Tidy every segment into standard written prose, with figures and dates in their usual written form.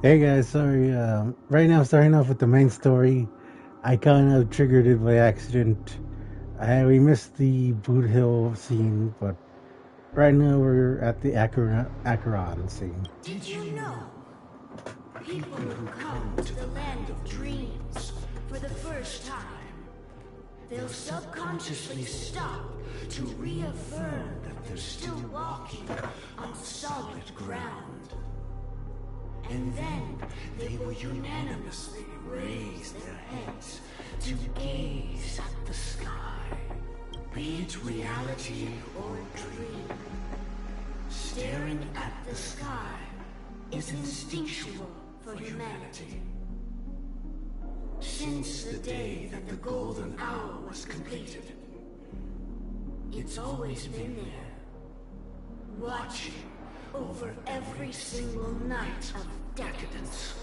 Hey guys, sorry. Right now, starting off with the main story, I kind of triggered it by accident. We missed the Boot Hill scene, but right now we're at the Acheron scene. Did you know? People who come to the land of dreams for the first time, they'll subconsciously stop to reaffirm that they're still walking on solid ground. And then they will unanimously raise their heads to gaze at the sky. Be it reality or dream, staring at the sky is instinctual for humanity. Since the day that the golden hour was completed, it's always been there, watching over every single night of decadence.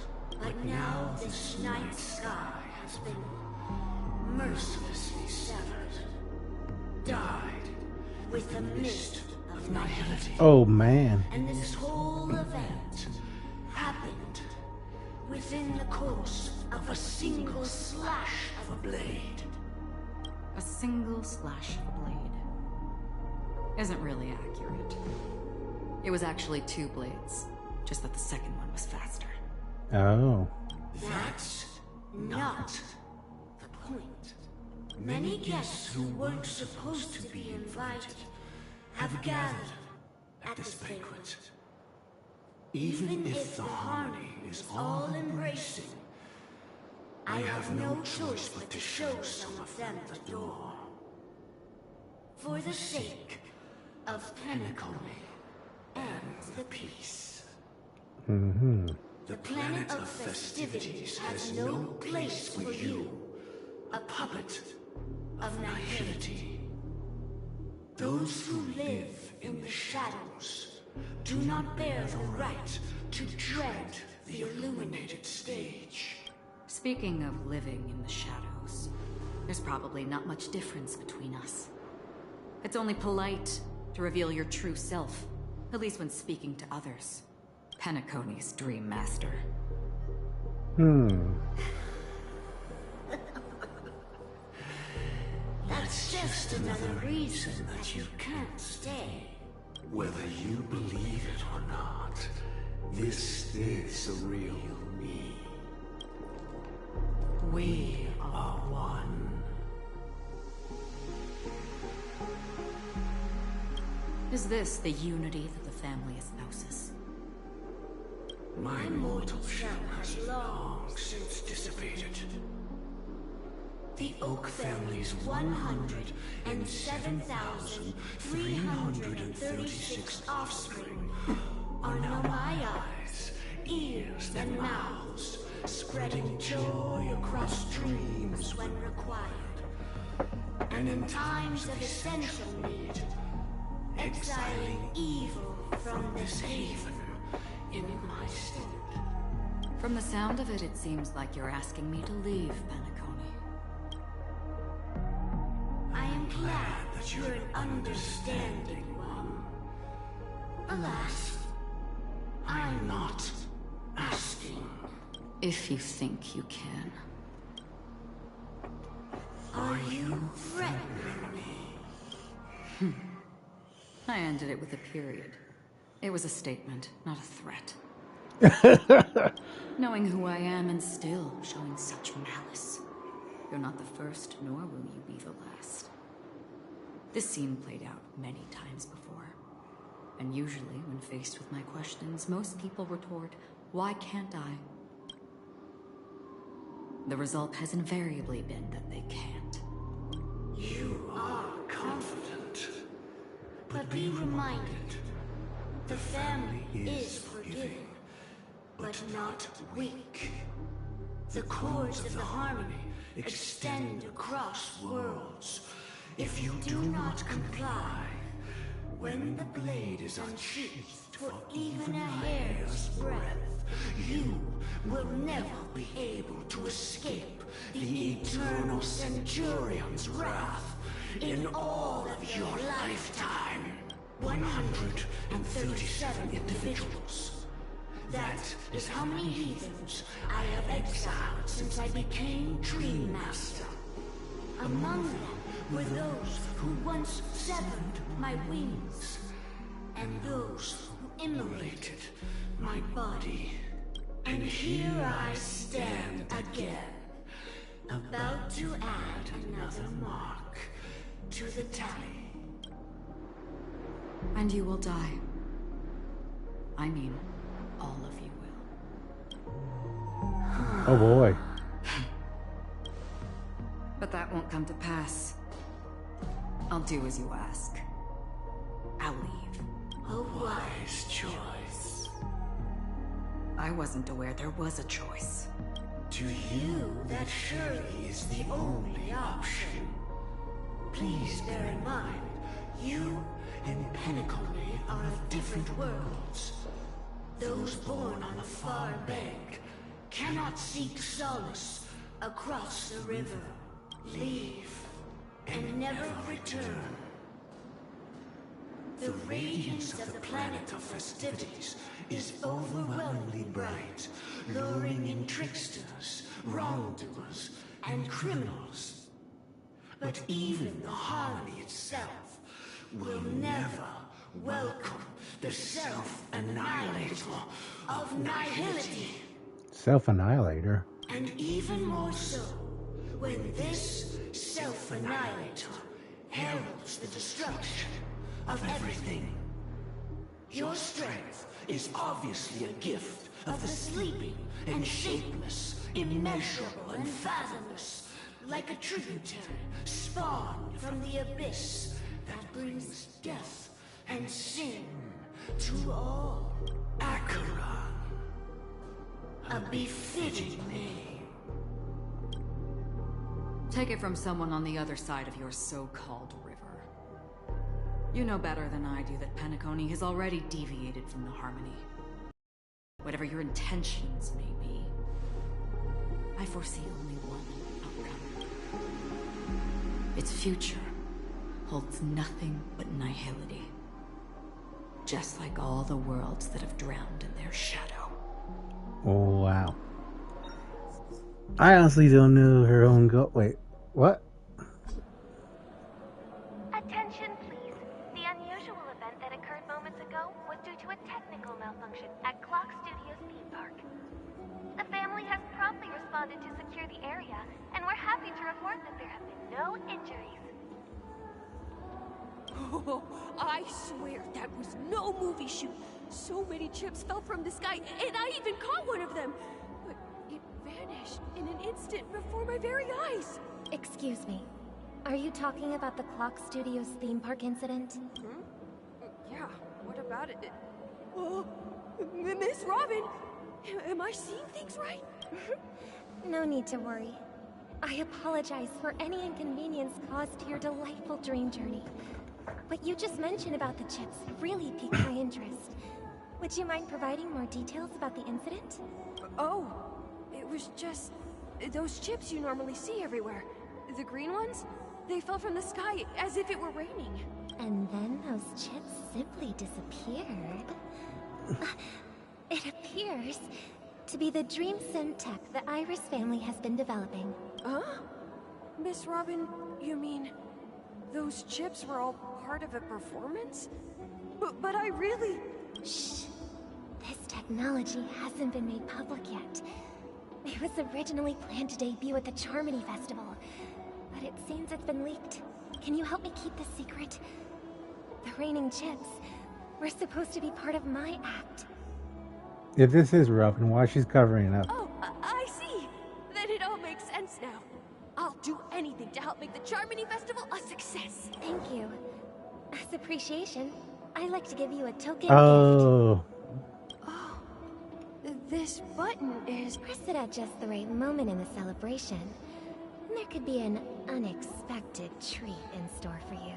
But now this night sky has been mercilessly severed, dyed with the mist of nihility. Oh man. And this whole event happened within the course of a single slash of a blade. A single slash of a blade isn't really accurate. It was actually 2 blades, just that the second one was faster. Oh. That's not the point. Many guests who weren't supposed to be invited have gathered at this banquet. Even if the harmony is all-embracing, I have no choice but to show some of them the door. For the sake of Penacony and the peace. Mm-hmm. The planet of festivities has no place for you, a puppet of nihility. Those who live in the shadows do not bear the right to tread the illuminated stage. Speaking of living in the shadows, there's probably not much difference between us. It's only polite to reveal your true self, at least when speaking to others. Penacony's Dream Master. That's just another reason that you can't stay. Whether you believe it or not, this is the real me. We are one. Is this the unity that the family espouses? My mortal shell has long since dissipated. The Oak family's 107,336 offspring are now my eyes, ears, and mouths, spreading joy across dreams when required. And in times of essential need, exiling evil from this haven in my stead. From the sound of it, it seems like you're asking me to leave Penacony. I am glad that you're an understanding one. Alas, I'm not asking. If you think you can. Are you threatening me? I ended it with a period. It was a statement, not a threat. Knowing who I am and still showing such malice. You're not the first, nor will you be the last. This scene played out many times before. And usually, when faced with my questions, most people retort, "Why can't I?" The result has invariably been that they can't. You are confident. But be reminded, the family is forgiving, but not weak. The cords of the harmony extend across worlds. If you do not comply, when the blade is unsheathed for even a hair's breadth, you will never be able to escape the eternal Centurion's wrath in all of your lifetime. 137 individuals. That is how many heathens I have exiled since I became Dream Master. Among them were those who once severed my wings, and those who immolated my body. And here I stand again, about to add another mark to the tally. And you will die. I mean, all of you will. Oh boy. But that won't come to pass. I'll do as you ask. I'll leave. A wise choice. I wasn't aware there was a choice. To you, that surely is the only option. Please bear in mind, you and Penacony are of different worlds. Those born on the far bank cannot seek solace across the river. Leave and never return. The radiance of the planet of festivities is overwhelmingly bright, luring in tricksters, wrongdoers, and criminals. But even the harmony itself will never welcome the self-annihilator of nihility. Self-annihilator? And even more so, when this self-annihilator heralds the destruction of everything. Your strength is obviously a gift of the sleeping and shapeless, immeasurable and fathomless, like a tributary spawned from the abyss that brings death and sin to all. Acheron, a befitting name. Take it from someone on the other side of your so-called river. You know better than I do that Penacony has already deviated from the harmony. Whatever your intentions may be, I foresee only one outcome. Its future holds nothing but nihility. Just like all the worlds that have drowned in their shadow. Oh, wow. I honestly don't know her own Wait, what? Attention, please. The unusual event that occurred moments ago was due to a technical malfunction at Clock Studios theme park. The family has promptly responded to secure the area, and we're happy to report that there have been no injuries. Oh, I swear that was no movie shoot. So many chips fell from the sky, and I even caught one of them. But it vanished in an instant before my very eyes. Excuse me. Are you talking about the Clock Studios theme park incident? Yeah, what about it? Oh, Miss Robin, am I seeing things right? No need to worry. I apologize for any inconvenience caused to your delightful dream journey. What you just mentioned about the chips really piqued my interest. Would you mind providing more details about the incident? Oh, it was just those chips you normally see everywhere. The green ones? They fell from the sky as if it were raining. And then those chips simply disappeared. It appears to be the dream sim tech the Iris family has been developing. Huh? Miss Robin, you mean those chips were all part of a performance? But I really... Shh. This technology hasn't been made public yet. It was originally planned to debut at the Charmony Festival, but it seems it's been leaked. Can you help me keep this secret? The raining chips were supposed to be part of my act. If this is Robin, why she's covering up? Oh, I see. Then it all makes sense now. I'll do anything to help make the Charmony Festival a success. Thank you. As appreciation, I'd like to give you a token Oh. gift. Oh, this button is... Press it at just the right moment in the celebration. There could be an unexpected treat in store for you.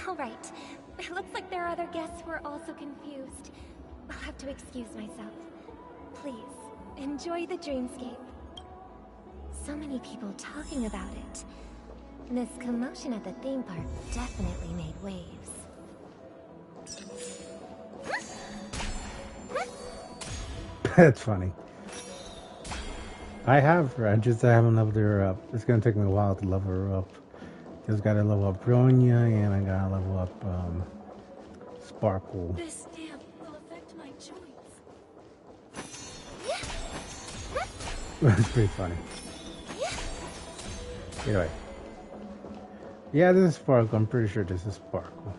All right. It looks like there are other guests who are also confused. I'll have to excuse myself. Please, enjoy the dreamscape. So many people talking about it. This commotion at the theme park definitely made waves. That's funny. I have her. I haven't leveled her up. It's gonna take me a while to level her up. Just gotta level up Bronya, and I gotta level up Sparkle. This stamp will affect my joints. That's pretty funny. Anyway. Yeah, this is Sparkle. I'm pretty sure this is Sparkle.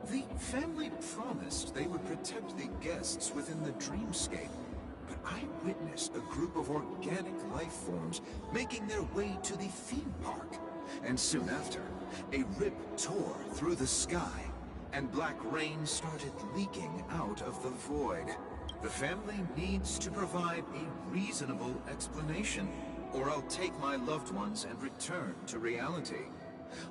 The family promised they would protect the guests within the dreamscape, but I witnessed a group of organic life forms making their way to the theme park. And soon after, a rip tore through the sky, and black rain started leaking out of the void. The family needs to provide a reasonable explanation, or I'll take my loved ones and return to reality.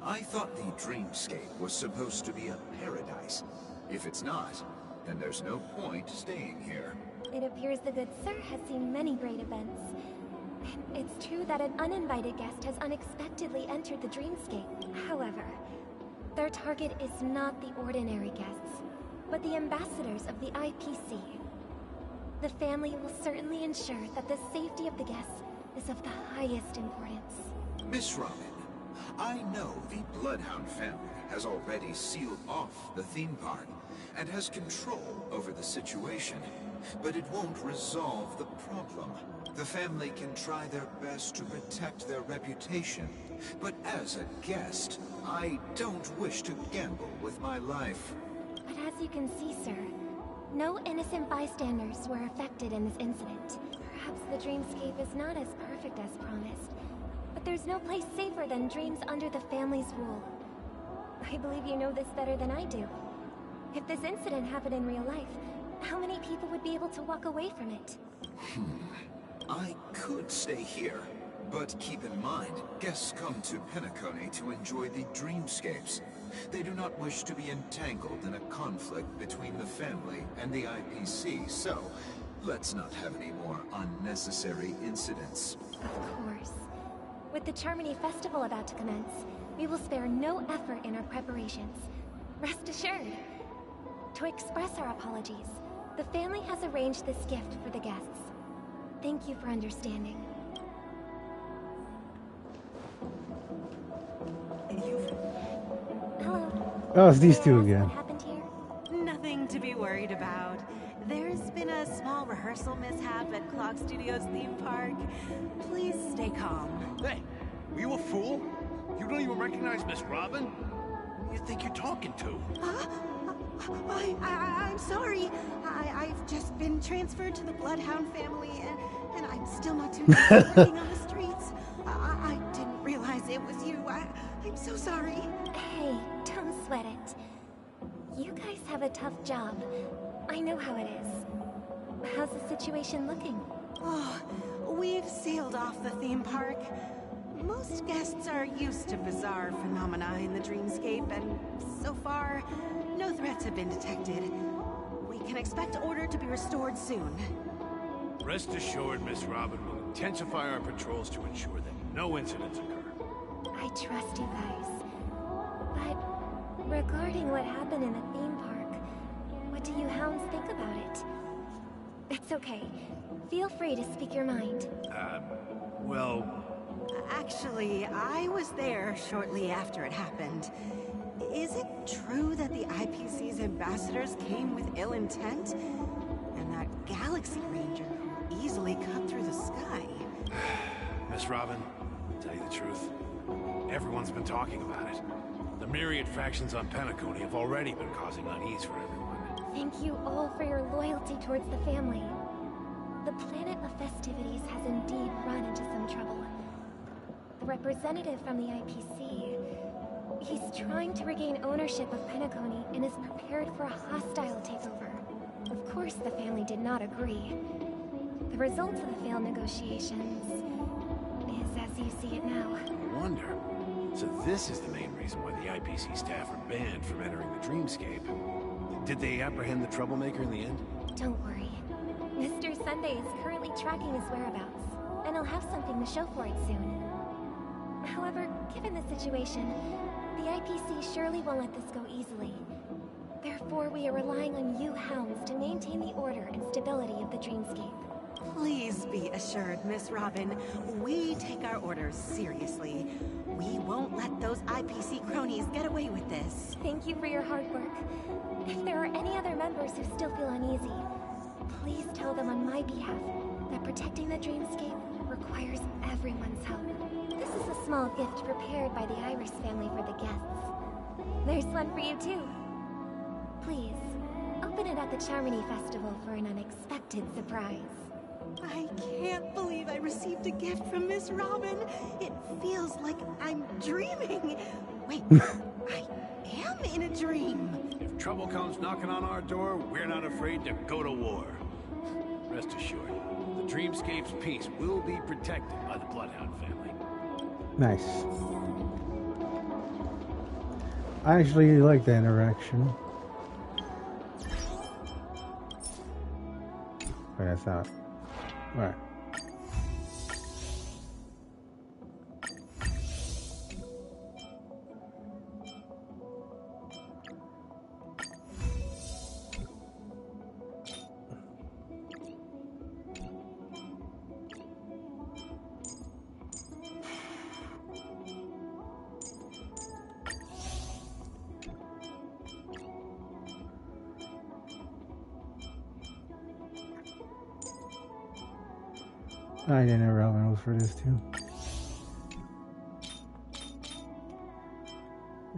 I thought the dreamscape was supposed to be a paradise. If it's not, then there's no point staying here. It appears the good sir has seen many great events. It's true that an uninvited guest has unexpectedly entered the dreamscape. However, their target is not the ordinary guests, but the ambassadors of the IPC. The family will certainly ensure that the safety of the guests is of the highest importance. Miss Robin, I know the Bloodhound family has already sealed off the theme park and has control over the situation, but it won't resolve the problem. The family can try their best to protect their reputation, but as a guest, I don't wish to gamble with my life. But as you can see, sir, no innocent bystanders were affected in this incident. Perhaps the dreamscape is not as perfect as promised, but there's no place safer than dreams under the family's rule. I believe you know this better than I do. If this incident happened in real life, how many people would be able to walk away from it? I could stay here, but keep in mind, guests come to Penacony to enjoy the dreamscapes. They do not wish to be entangled in a conflict between the family and the IPC, so let's not have any more unnecessary incidents. Of course. With the Charmony Festival about to commence, we will spare no effort in our preparations. Rest assured. To express our apologies, the family has arranged this gift for the guests. Thank you for understanding. Hello. Oh, it's these May I two ask again. What happened here? Nothing to be worried about. There's been a small rehearsal mishap at Clock Studios theme park. Please stay calm. Hey, were you a fool? You don't even recognize Miss Robin? Who do you think you're talking to? I'm sorry. I've just been transferred to the Bloodhound family, and I'm still not too used to working on the streets. I didn't realize it was you. I'm so sorry. Hey, don't sweat it. You guys have a tough job. I know how it is. How's the situation looking? Oh, we've sealed off the theme park. Most guests are used to bizarre phenomena in the dreamscape, and so far, no threats have been detected. We can expect order to be restored soon. Rest assured, Miss Robin will intensify our patrols to ensure that no incidents occur. I trust you guys. But regarding what happened in the theme park, what do you hounds think about it? It's okay. Feel free to speak your mind. Well, Actually, I was there shortly after it happened. Is it true that the IPC's ambassadors came with ill intent? And that Galaxy Ranger who easily cut through the sky? Miss Robin, to tell you the truth, everyone's been talking about it. The myriad factions on Penacony have already been causing unease for everyone. Thank you all for your loyalty towards the family. The planet of festivities has indeed run into some trouble. The representative from the IPC, he's trying to regain ownership of Penacony and is prepared for a hostile takeover. Of course, the family did not agree. The result of the failed negotiations is as you see it now. I wonder. So this is the main reason why the IPC staff are banned from entering the dreamscape. Did they apprehend the troublemaker in the end? Don't worry. Mr. Sunday is currently tracking his whereabouts, and he'll have something to show for it soon. However, given the situation, The IPC surely won't let this go easily. Therefore, we are relying on you hounds to maintain the order and stability of the dreamscape. Please be assured, Miss Robin, we take our orders seriously. We won't let those IPC cronies get away with this. Thank you for your hard work. If there are any other members who still feel uneasy, please tell them on my behalf that protecting the dreamscape requires everyone's help. This is a small gift prepared by the Iris family for the guests. There's one for you too. Please, open it at the Charmony Festival for an unexpected surprise. I can't believe I received a gift from Miss Robin. It feels like I'm dreaming. Wait, I am in a dream. If trouble comes knocking on our door, we're not afraid to go to war. Rest assured, the Dreamscape's peace will be protected by the Bloodhound family. Nice. I actually like that interaction. Wait, that's out. Alright. I didn't know Robin was for this too.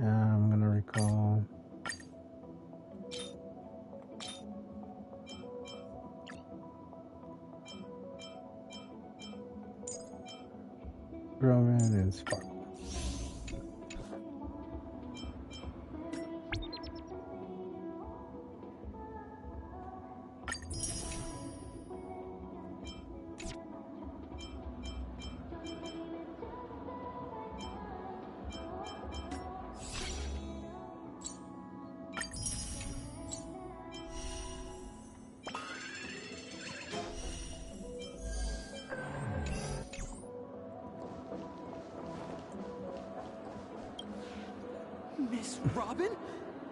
I'm gonna recall. Roman and Sparkle. Miss Robin?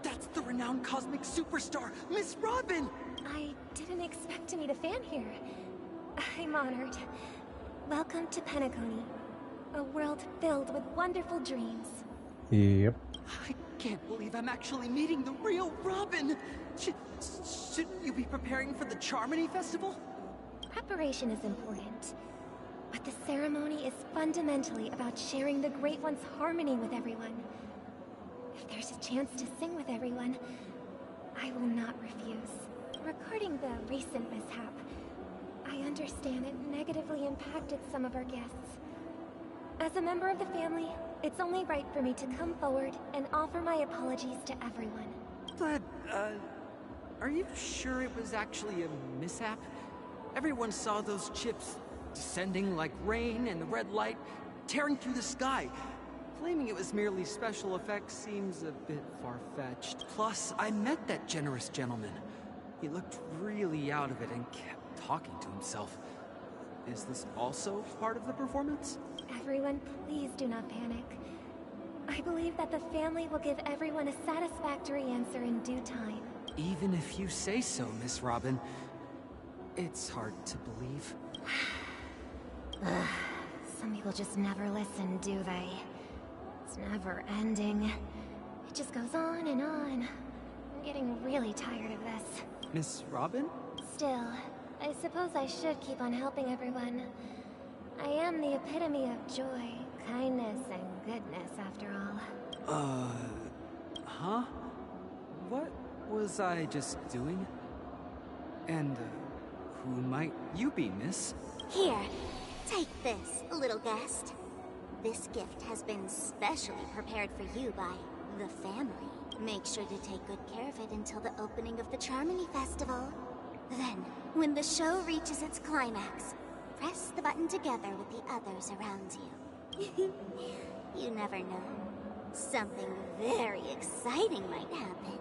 That's the renowned cosmic superstar, Miss Robin! I didn't expect to meet a fan here. I'm honored. Welcome to Penacony, a world filled with wonderful dreams. Yep. I can't believe I'm actually meeting the real Robin! Shouldn't you be preparing for the Charmony Festival? Preparation is important, but the ceremony is fundamentally about sharing the Great One's harmony with everyone. If there's a chance to sing with everyone, I will not refuse. Regarding the recent mishap, I understand it negatively impacted some of our guests. As a member of the family, it's only right for me to come forward and offer my apologies to everyone. But, are you sure it was actually a mishap? Everyone saw those chips descending like rain and the red light tearing through the sky. Claiming it was merely special effects seems a bit far-fetched. Plus, I met that generous gentleman. He looked really out of it and kept talking to himself. Is this also part of the performance? Everyone, please do not panic. I believe that the family will give everyone a satisfactory answer in due time. Even if you say so, Miss Robin, it's hard to believe. Some people just never listen, do they? It's never ending. It just goes on and on. I'm getting really tired of this. Miss Robin? Still, I suppose I should keep on helping everyone. I am the epitome of joy, kindness, and goodness, after all. Huh? What was I just doing? And, who might you be, miss? Here, take this, little guest. This gift has been specially prepared for you by the family. Make sure to take good care of it until the opening of the Charmony Festival. Then, when the show reaches its climax, press the button together with the others around you. You never know. Something very exciting might happen.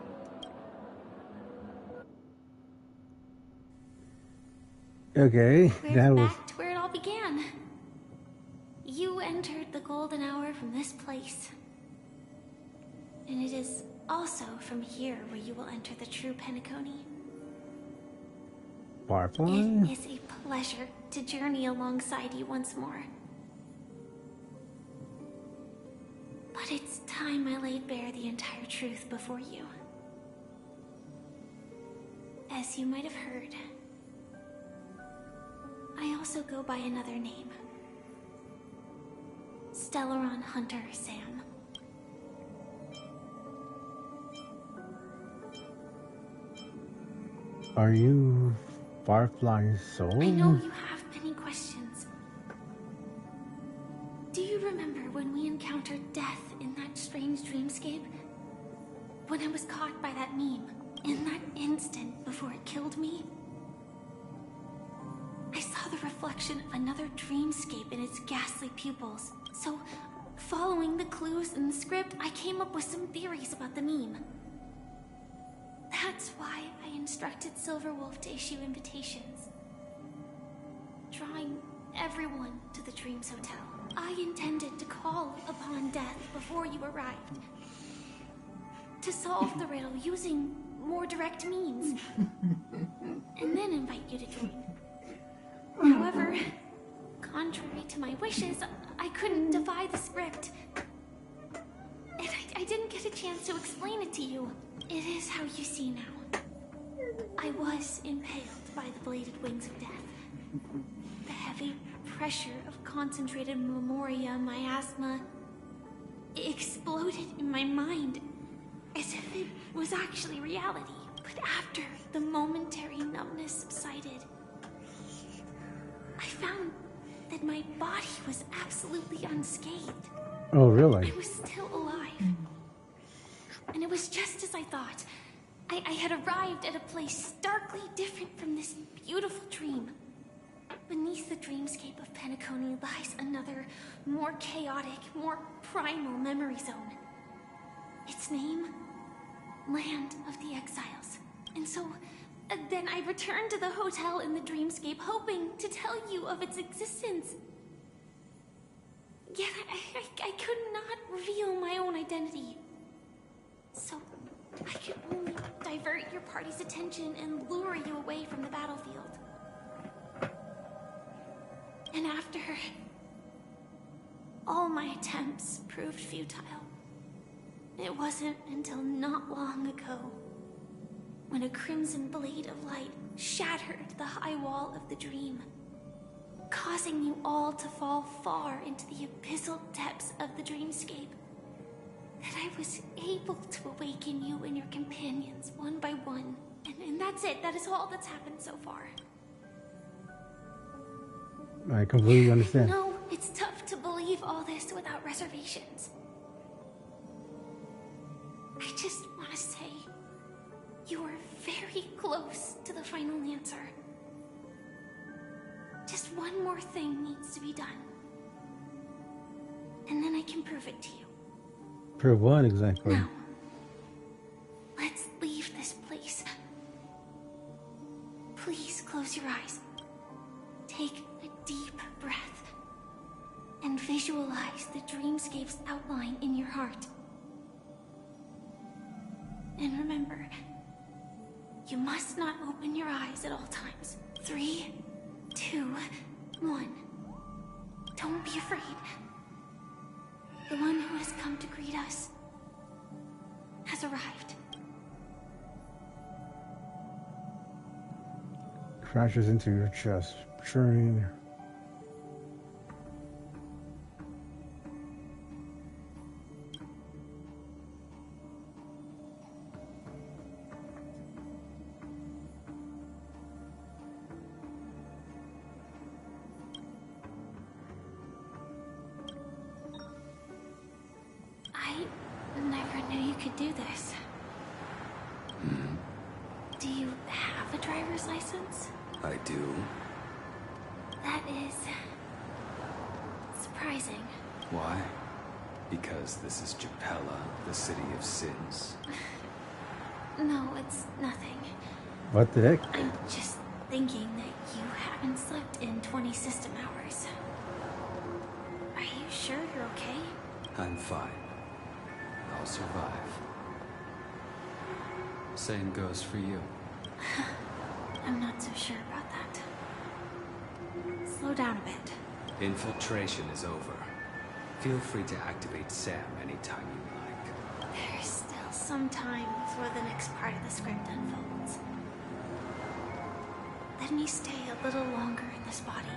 Okay, We're that was. back to where it all began. You entered the golden hour from this place. And it is also from here where you will enter the true Penacony. Barfly? It is a pleasure to journey alongside you once more. But it's time I laid bare the entire truth before you. As you might have heard, I also go by another name. Stellaron Hunter Sam. Are you Barfly's soul? I know you have many questions. Do you remember when we encountered death in that strange dreamscape? When I was caught by that meme, in that instant before it killed me? I saw the reflection of another dreamscape in its ghastly pupils. So, following the clues in the script, I came up with some theories about the meme. That's why I instructed Silverwolf to issue invitations, drawing everyone to the Dreams Hotel. I intended to call upon death before you arrived, to solve the riddle using more direct means, and then invite you to join. However, contrary to my wishes, I couldn't defy the script, and I didn't get a chance to explain it to you. It is how you see now. I was impaled by the bladed wings of death. The heavy pressure of concentrated memoria, miasma, exploded in my mind as if it was actually reality. But after the momentary numbness subsided, I found that my body was absolutely unscathed. Oh, really? I was still alive. And it was just as I thought. I had arrived at a place starkly different from this beautiful dream. Beneath the dreamscape of Penacony lies another, more chaotic, more primal memory zone. Its name? Land of the Exiles. And so, then I returned to the hotel in the dreamscape, hoping to tell you of its existence. Yet I could not reveal my own identity. So, I could only divert your party's attention and lure you away from the battlefield. And after all my attempts proved futile, it wasn't until not long ago when a crimson blade of light shattered the high wall of the dream, causing you all to fall far into the abyssal depths of the dreamscape, that I was able to awaken you and your companions one by one. And that's it. That is all that's happened so far. I completely understand. No, it's tough to believe all this without reservations. I just want to say, you are very close to the final answer. Just one more thing needs to be done. And then I can prove it to you. Prove what exactly? Now, let's leave this place. Please close your eyes. Take a deep breath. And visualize the dreamscape's outline in your heart. And remember, you must not open your eyes at all times. 3, 2, 1. Don't be afraid. The one who has come to greet us has arrived. Crashes into your chest, churning. I never knew you could do this. Do you have a driver's license? I do. That is surprising. Why? Because this is Japella, the city of sins. No, it's nothing. What the heck? I'm just thinking that you haven't slept in 20 system hours. Are you sure you're okay? I'm fine. I'll survive. Same goes for you. I'm not so sure about that. Slow down a bit. Infiltration is over. Feel free to activate Sam anytime you like. There's still some time before the next part of the script unfolds. Let me stay a little longer in this body.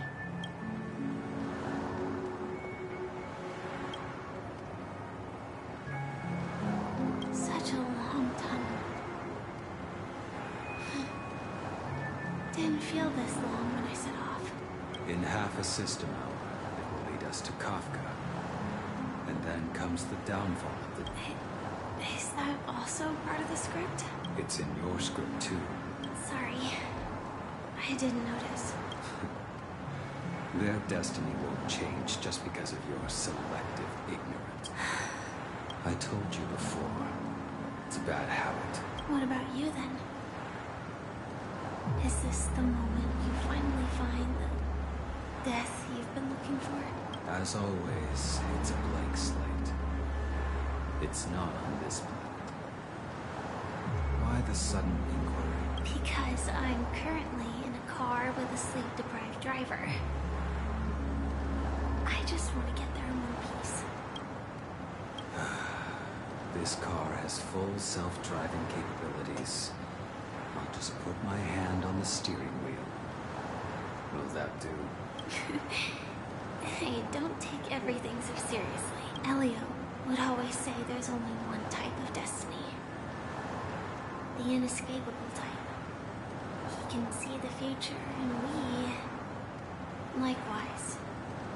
Such a long tunnel. Didn't feel this long when I set off. In half a system hour, it will lead us to Kafka. And then comes the downfall of the... Is that also part of the script? It's in your script too. Sorry. I didn't notice. Their destiny won't change just because of your selective ignorance. I told you before, it's a bad habit. What about you then? Is this the moment you finally find the death you've been looking for? As always, it's a blank slate. It's not on this planet. Why the sudden inquiry? Because I'm currently in a car with a sleep-deprived driver. I just want to get there in one piece. This car has full self-driving capabilities. I'll just put my hand on the steering wheel. Will that do? Hey, don't take everything so seriously. Elio would always say there's only one type of destiny. The inescapable type. He can see the future, and we, likewise,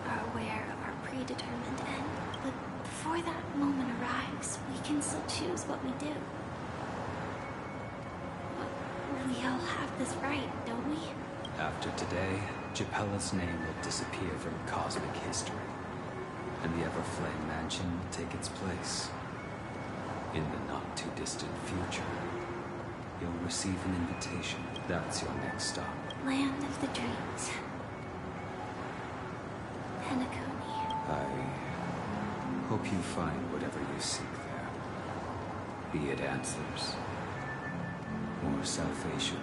are aware of our predetermined end. But before that moment arrives, we can still choose what we do. We all have this right, don't we? After today, Jappella's name will disappear from cosmic history, and the Everflame Mansion will take its place. In the not-too-distant future, you'll receive an invitation. That's your next stop. Land of the Dreams. Penacony. I hope you find whatever you seek there. Be it answers or salvation.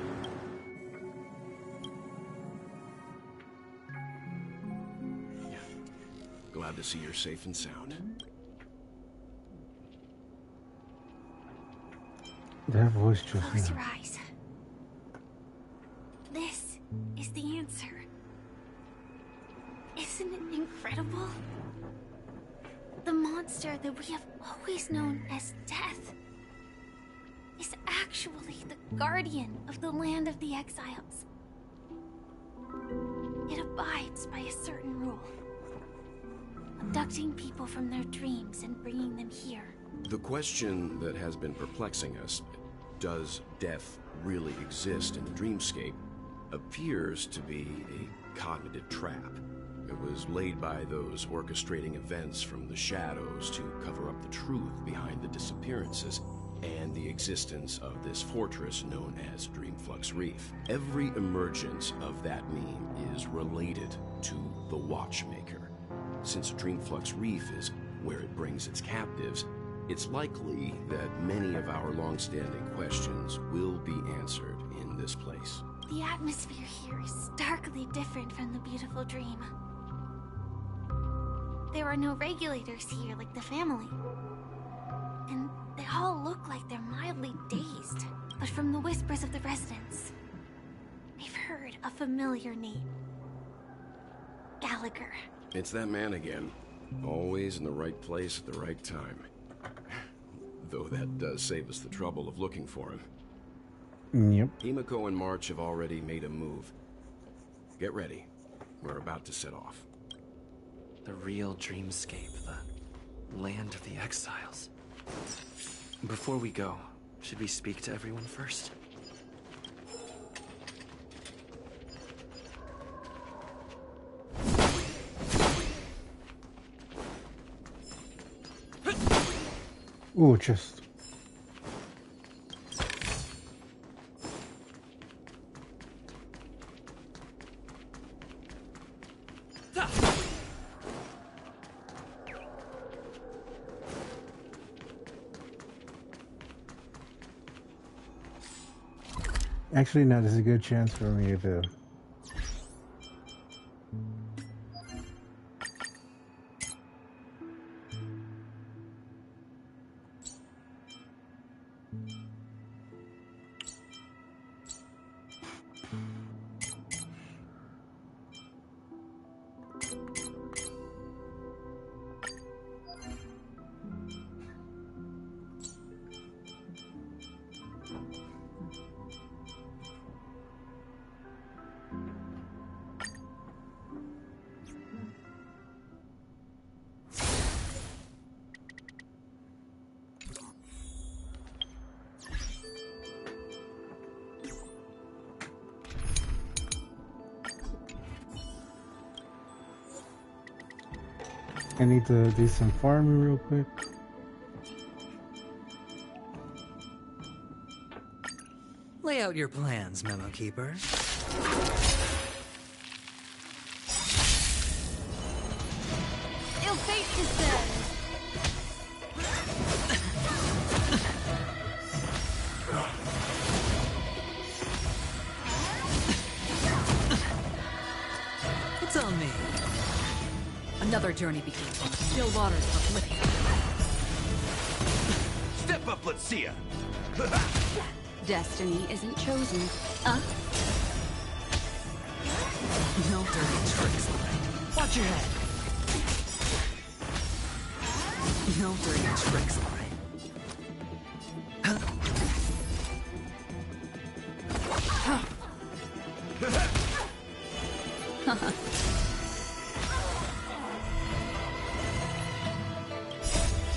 Glad to see you're safe and sound. That voice just Close your eyes. This is the answer. Isn't it incredible? The monster that we have always known as Death is actually the guardian of the land of the exiles. It abides by a certain rule. Abducting people from their dreams and bringing them here. The question that has been perplexing us, does death really exist in the dreamscape, appears to be a cognitive trap. It was laid by those orchestrating events from the shadows to cover up the truth behind the disappearances and the existence of this fortress known as Dreamflux Reef. Every emergence of that meme is related to the Watchmaker. Since Dreamflux Reef is where it brings its captives, it's likely that many of our long-standing questions will be answered in this place. The atmosphere here is starkly different from the beautiful dream. There are no regulators here like the family. And they all look like they're mildly dazed. But from the whispers of the residents, they've heard a familiar name. Gallagher. It's that man again. Always in the right place at the right time. Though that does save us the trouble of looking for him. Yep. Himiko and March have already made a move. Get ready. We're about to set off. The real dreamscape, the land of the exiles. Before we go, should we speak to everyone first? Ooh, just. Actually, no, this is a good chance for me to. I need to do some farming real quick. Lay out your plans, Memo Keeper. Ill fate descends. It's on me. Another journey begins on the still waters of Oblivion. Step up, let's see ya! Destiny isn't chosen. No dirty tricks, Lorraine. Watch your head. No dirty tricks, Lorraine.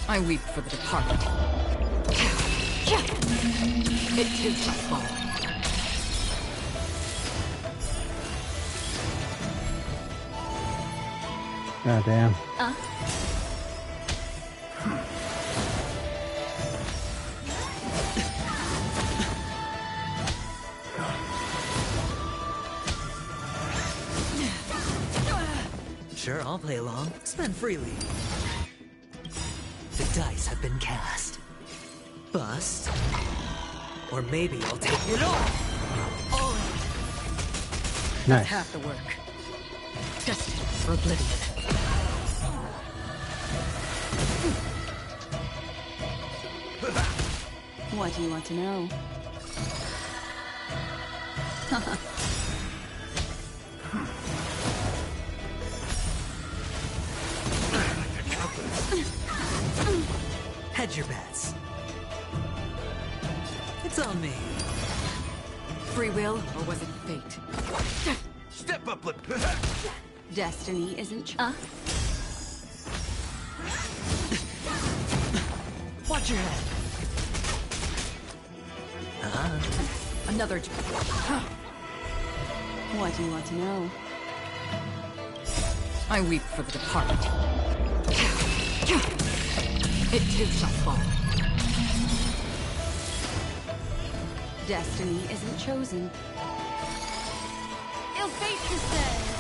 I weep for the departed. It too shall fall. God damn. Sure, I'll play along. Spend freely. The dice have been cast. Bust. Or maybe I'll take it all. All in. Nice. Half the work. Destined for oblivion. What do you want to know? Hedge your bets. It's on me. Free will, or was it fate? Step up, let... Destiny isn't Watch your head. Another What do you want to know? I weep for the departed. It too shall fall. Destiny isn't chosen. Ill fate descends.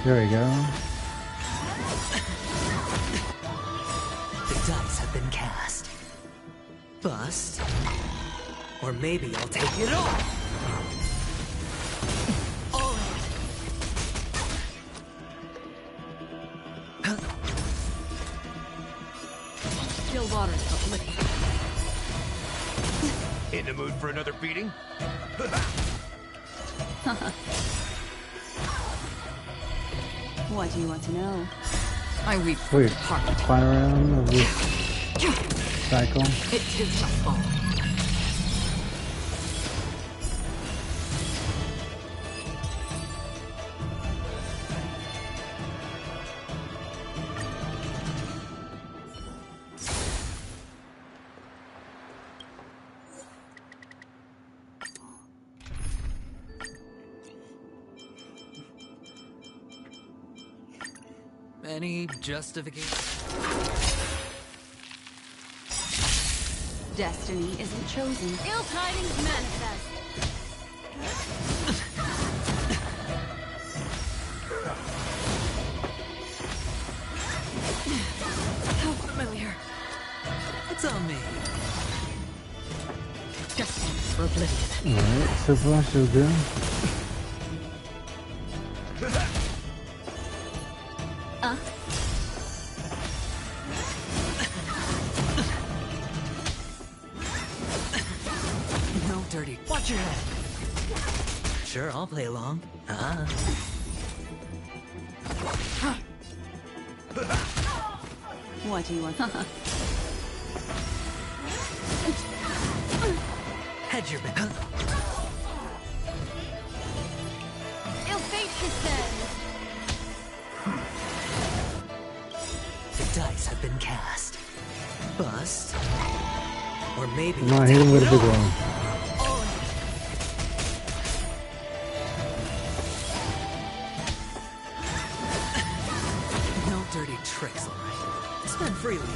There we go. The dice have been cast. Bust. Or maybe I'll take it all. All in. Still waters of Oblivion. In the mood for another beating? What do you want to know? I weep for the Sweet. departed. Final round of this cycle. It too shall fall. Any justification? Destiny isn't chosen. Ill tidings manifest. How familiar. It's on me. Just for oblivion. Alright, so far so good. No dirty. Watch your head. Sure, I'll play along. What do you want? Hedge your bet. Ill fate descends. The dice have been cast. Bust. Or maybe. Come on, hit him with a big one. No dirty tricks, alright. Spend freely.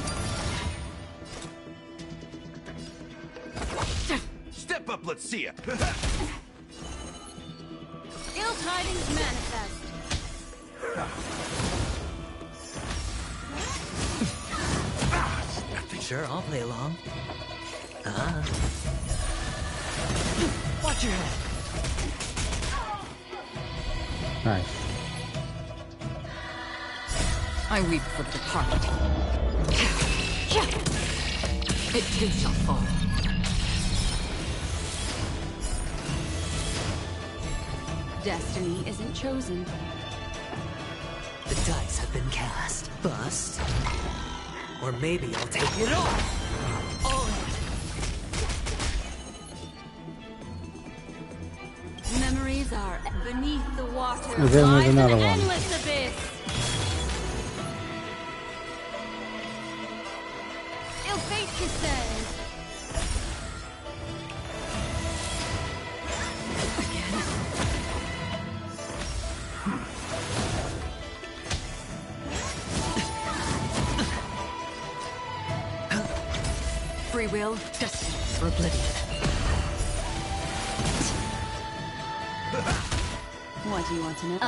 Step up, let's see it. Ill tidings manifest. Sure, I'll play along. Watch your head. Nice. I weep for the departed. It too shall fall. Destiny isn't chosen. The dice have been cast. Bust. Or maybe I'll take it all. Memories are beneath the water. And then Lies there's another an one. endless abyss. Ill fate descends. Free will, destiny, or oblivion. What do you want to know?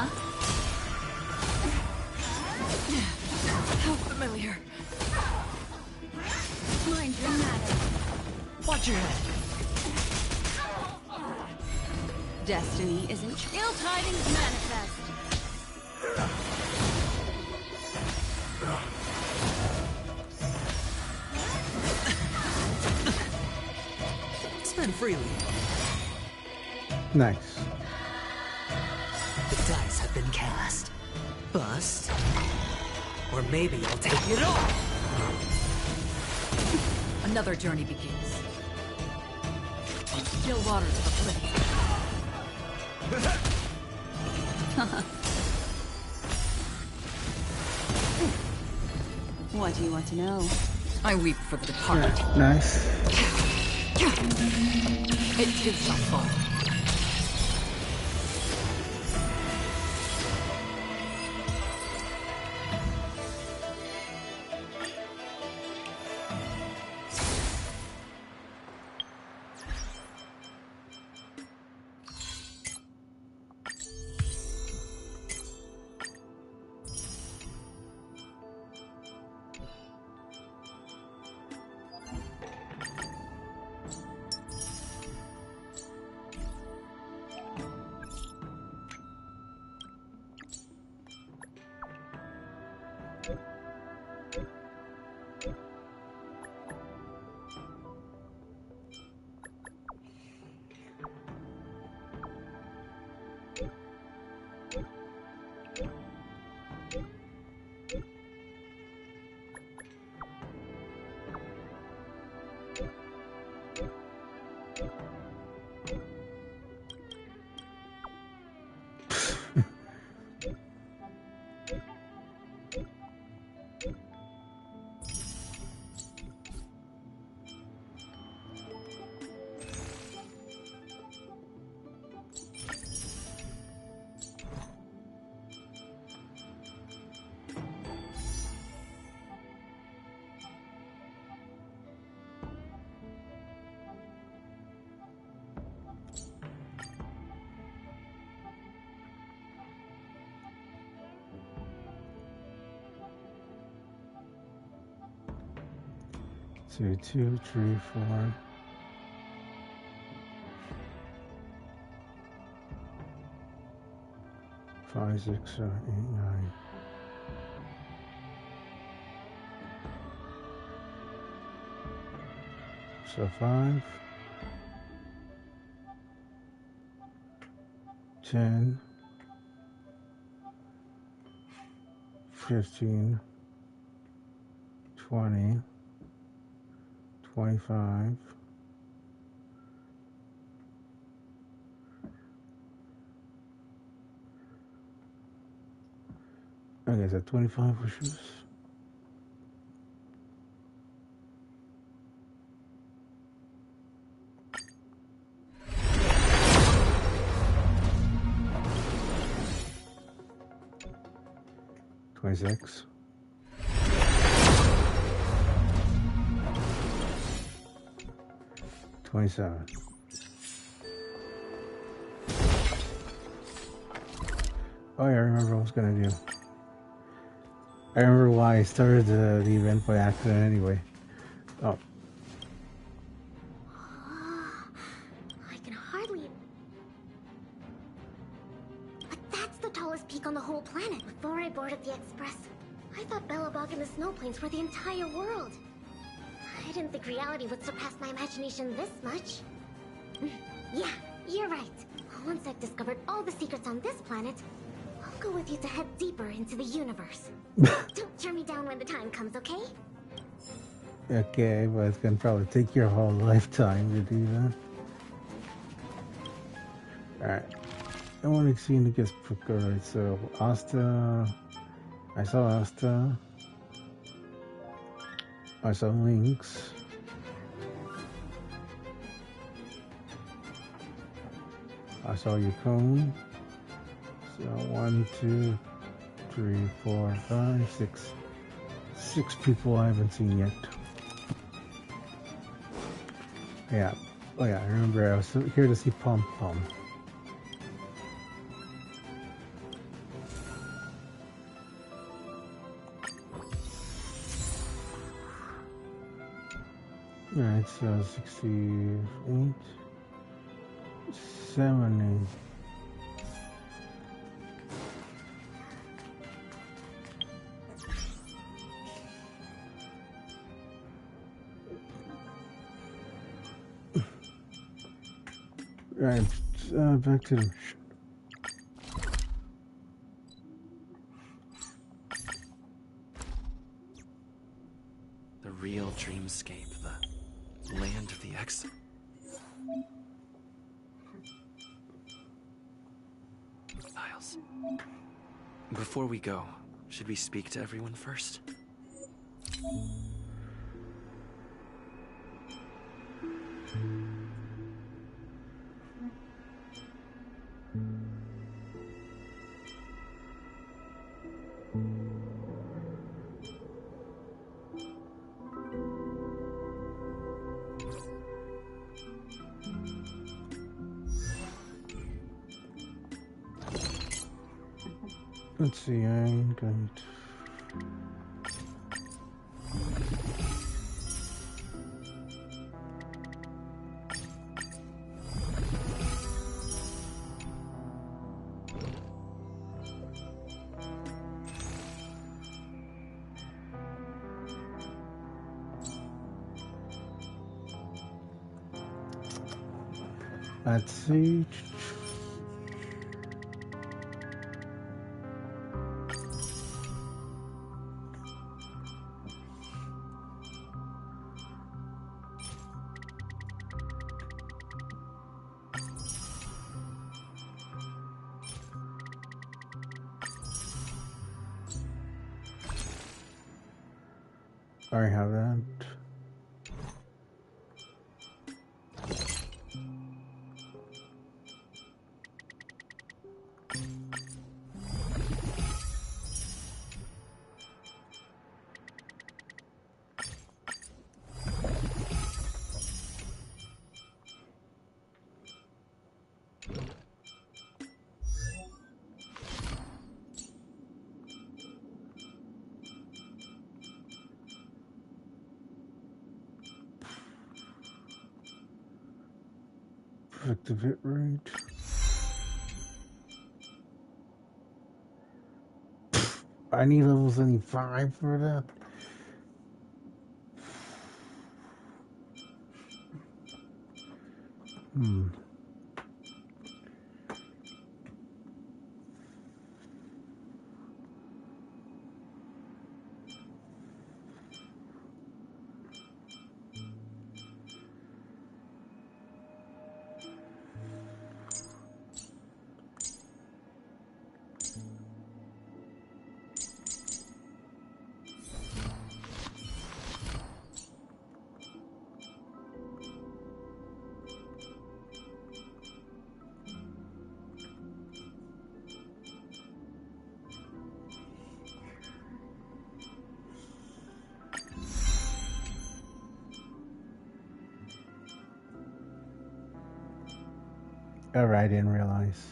How familiar. Mind your matter. Watch your head. Destiny isn't ill tidings manifest. Spend freely. Nice. The dice have been cast. Bust. Or maybe I'll take it all. Another journey begins. On still waters of oblivion. What do you want to know? I weep for the departed. Nice. It too shall fall. 2, 2, 3, 4. 5, 6, 7, 8, 9. So 5, 10, 15, 20, 25. Okay, is that 25 wishes? $26. 27. Oh yeah, I remember what I was gonna do. I remember why I started the event by accident anyway. Oh. I can hardly... But that's the tallest peak on the whole planet. Before I boarded the Express, I thought Belobog and the snow plains were the entire world. I didn't think reality would surpass my imagination this much. Yeah, you're right. Once I've discovered all the secrets on this planet, I'll go with you to head deeper into the universe. Don't turn me down when the time comes, okay? Okay, but it's gonna probably take your whole lifetime to do that. Alright. I want to see the guest book. Alright, so Asta. I saw Asta. I saw Lynx. I saw Yukon. So 1, 2, 3, 4, 5, 6. 6 people I haven't seen yet. Yeah. Oh yeah, I remember I was here to see Pom Pom. Alright, so 68, 70. Right, back to the... The real dreamscape, the land of the exiles. Before we go, should we speak to everyone first? Let's see, I'm going to... Let's see. I have that. Effective hit rate. I need level 75 for that. Alright, I didn't realize.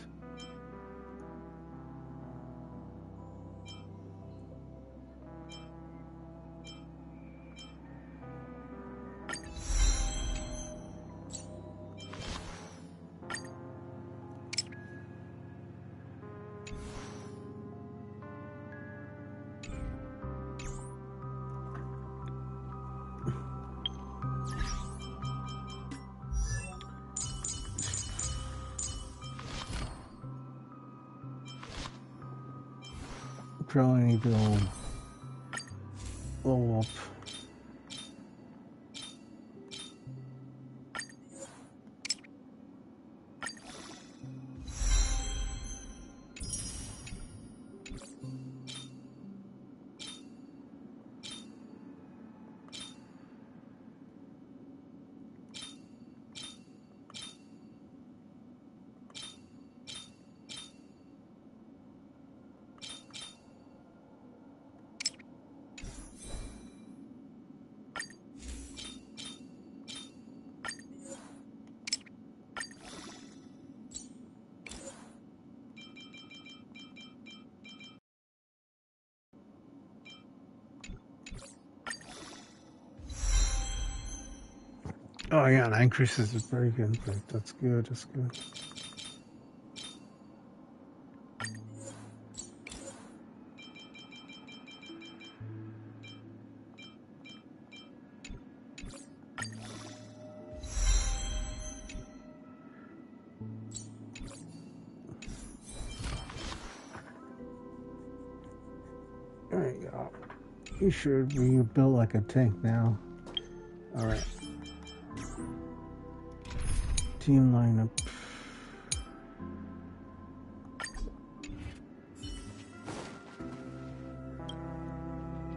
Probably need to level up. Oh yeah, that increases is very good. That's good. That's good. There you go. You should be built like a tank now. All right. Team lineup.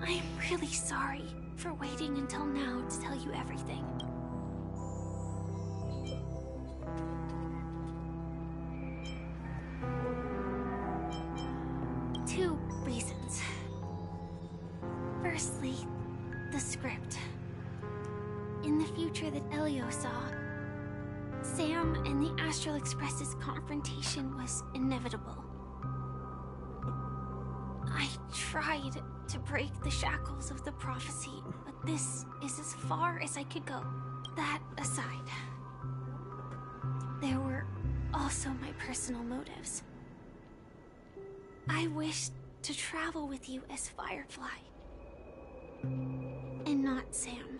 I'm really sorry for waiting until now to tell you everything. Two reasons. Firstly, the script. In the future that Elio saw, Sam and the Astral Express's confrontation was inevitable. I tried to break the shackles of the prophecy, but this is as far as I could go. That aside, there were also my personal motives. I wished to travel with you as Firefly, and not Sam.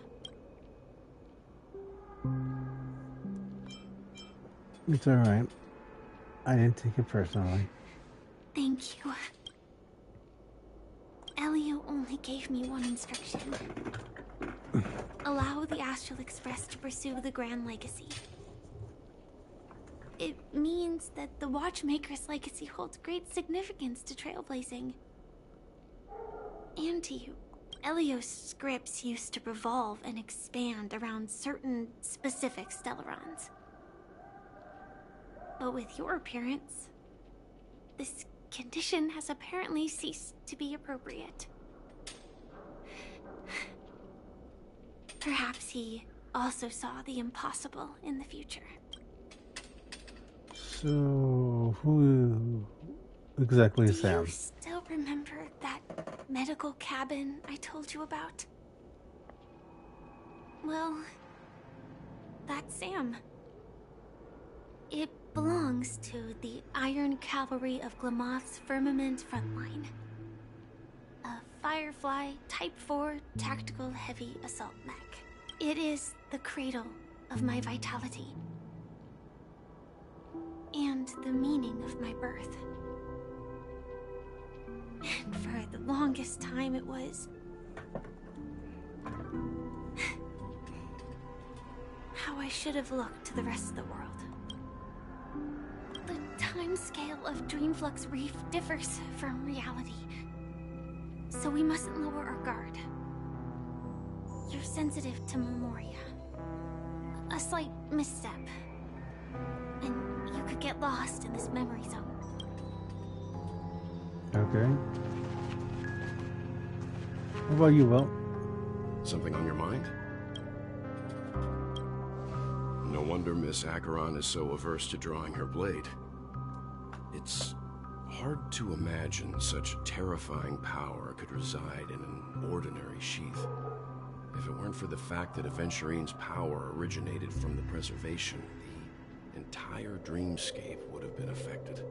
It's all right. I didn't take it personally. Thank you. Elio only gave me one instruction. Allow the Astral Express to pursue the Grand Legacy. It means that the Watchmaker's legacy holds great significance to trailblazing. And to you. Elio's scripts used to revolve and expand around certain specific Stellarons. But with your appearance, this condition has apparently ceased to be appropriate. Perhaps he also saw the impossible in the future. So, who exactly is Sam? Do you still remember that medical cabin I told you about? Well, that's Sam. It belongs to the Iron Cavalry of Glamoth's Firmament Frontline. A Firefly Type 4 Tactical Heavy Assault Mech. It is the cradle of my vitality. And the meaning of my birth. And for the longest time it was... how I should have looked to the rest of the world. The timescale of Dreamflux Reef differs from reality. So we mustn't lower our guard. You're sensitive to Memoria. A slight misstep. And you could get lost in this memory zone. Okay. What about you, Will? Something on your mind? No wonder Miss Acheron is so averse to drawing her blade. It's hard to imagine such terrifying power could reside in an ordinary sheath. If it weren't for the fact that Aventurine's power originated from the preservation, the entire dreamscape would have been affected.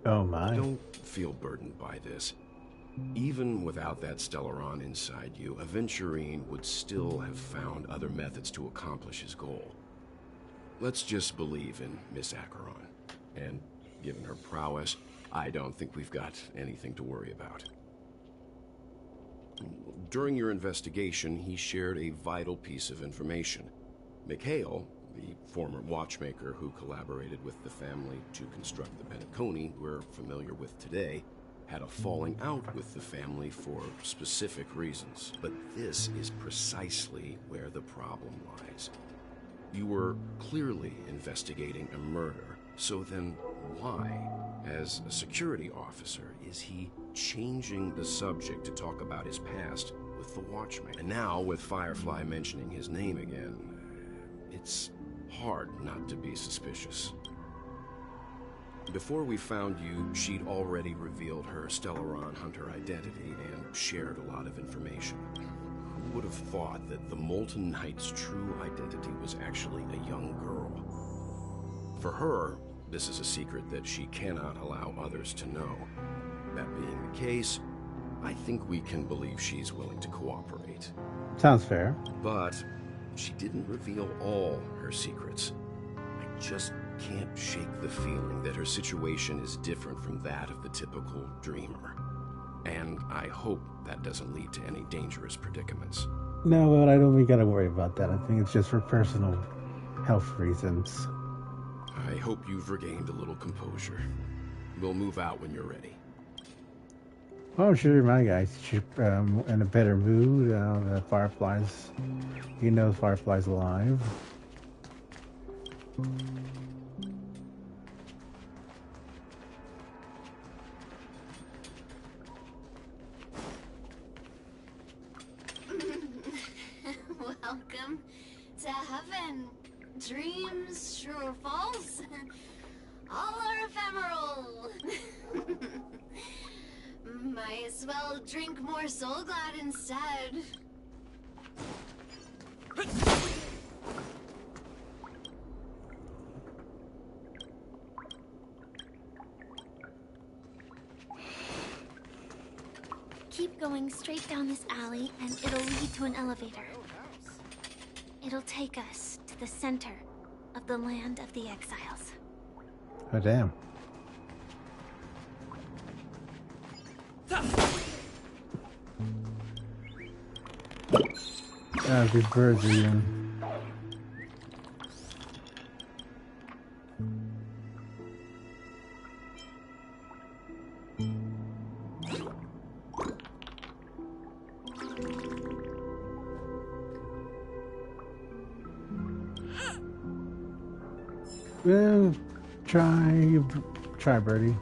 Oh my. Don't feel burdened by this. Even without that Stellaron inside you, Aventurine would still have found other methods to accomplish his goal. Let's just believe in Miss Acheron. And given her prowess, I don't think we've got anything to worry about. During your investigation, he shared a vital piece of information. Mikhail, the former watchmaker who collaborated with the family to construct the Penacony we're familiar with today, had a falling out with the family for specific reasons. But this is precisely where the problem lies. You were clearly investigating a murder, so then why, as a security officer, is he changing the subject to talk about his past with the Watchman? And now, with Firefly mentioning his name again, it's hard not to be suspicious. Before we found you, she'd already revealed her Stellaron Hunter identity and shared a lot of information. Who would have thought that the Molten Knight's true identity was actually a young girl? For her, this is a secret that she cannot allow others to know. That being the case, I think we can believe she's willing to cooperate. Sounds fair. But she didn't reveal all her secrets. I just can't shake the feeling that her situation is different from that of the typical dreamer. And I hope that doesn't lead to any dangerous predicaments. No, but I don't think we gotta worry about that. I think it's just for personal health reasons. I hope you've regained a little composure. We'll move out when you're ready. Oh, sure, my guys. In a better mood. The Firefly's... You know Firefly's alive. Welcome to heaven. Dreams, true or false, all are ephemeral. Might as well drink more Soul Glad instead. Keep going straight down this alley and it'll lead to an elevator. It'll take us to the center of the land of the exiles. Oh, damn. These birds are even... Well, try, birdie.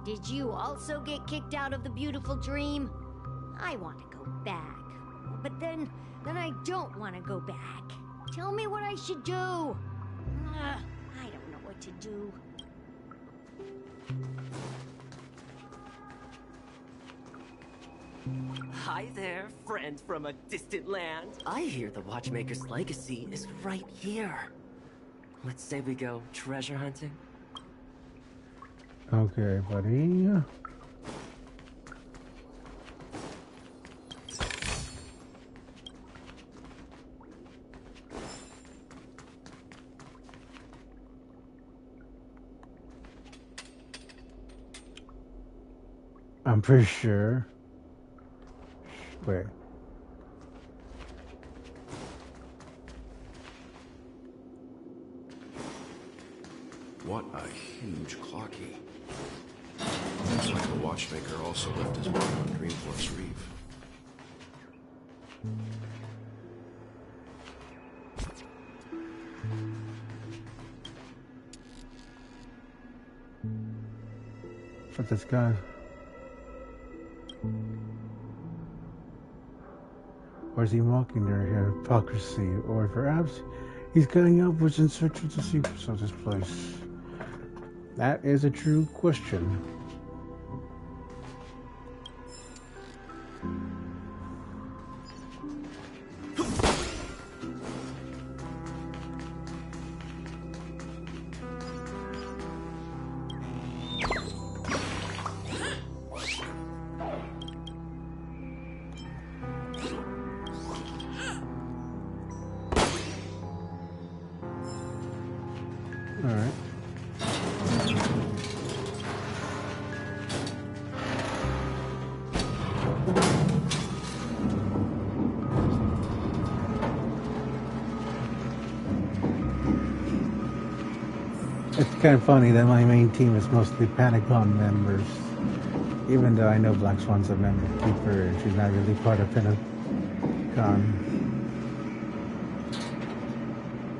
Did you also get kicked out of the beautiful dream? I want to go back. But then I don't want to go back. Tell me what I should do. I don't know what to do. Hi there, friend from a distant land. I hear the Watchmaker's legacy is right here. Let's say we go treasure hunting. Okay, buddy. I'm pretty sure. Wait. What a huge clock key. Looks like the watchmaker also left his mark on Dreamflux Reef. For this guy. Or is he mocking their hypocrisy? Or perhaps he's going upwards in search of the secrets of this place? That is a true question. Alright. It's kind of funny that my main team is mostly Pentagon members. Even though I know Black Swan's a member keeper and she's not really part of Pentagon.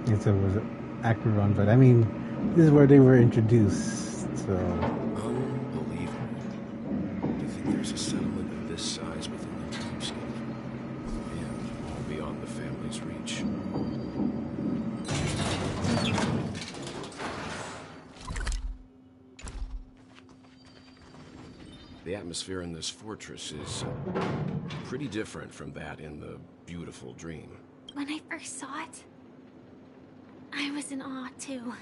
It's a was Acheron, but I mean, this is where they were introduced, so. Unbelievable. Do you think there's a settlement of this size within the dreamscape? And all beyond the family's reach? The atmosphere in this fortress is pretty different from that in the beautiful dream. When I first saw it, I was in awe too.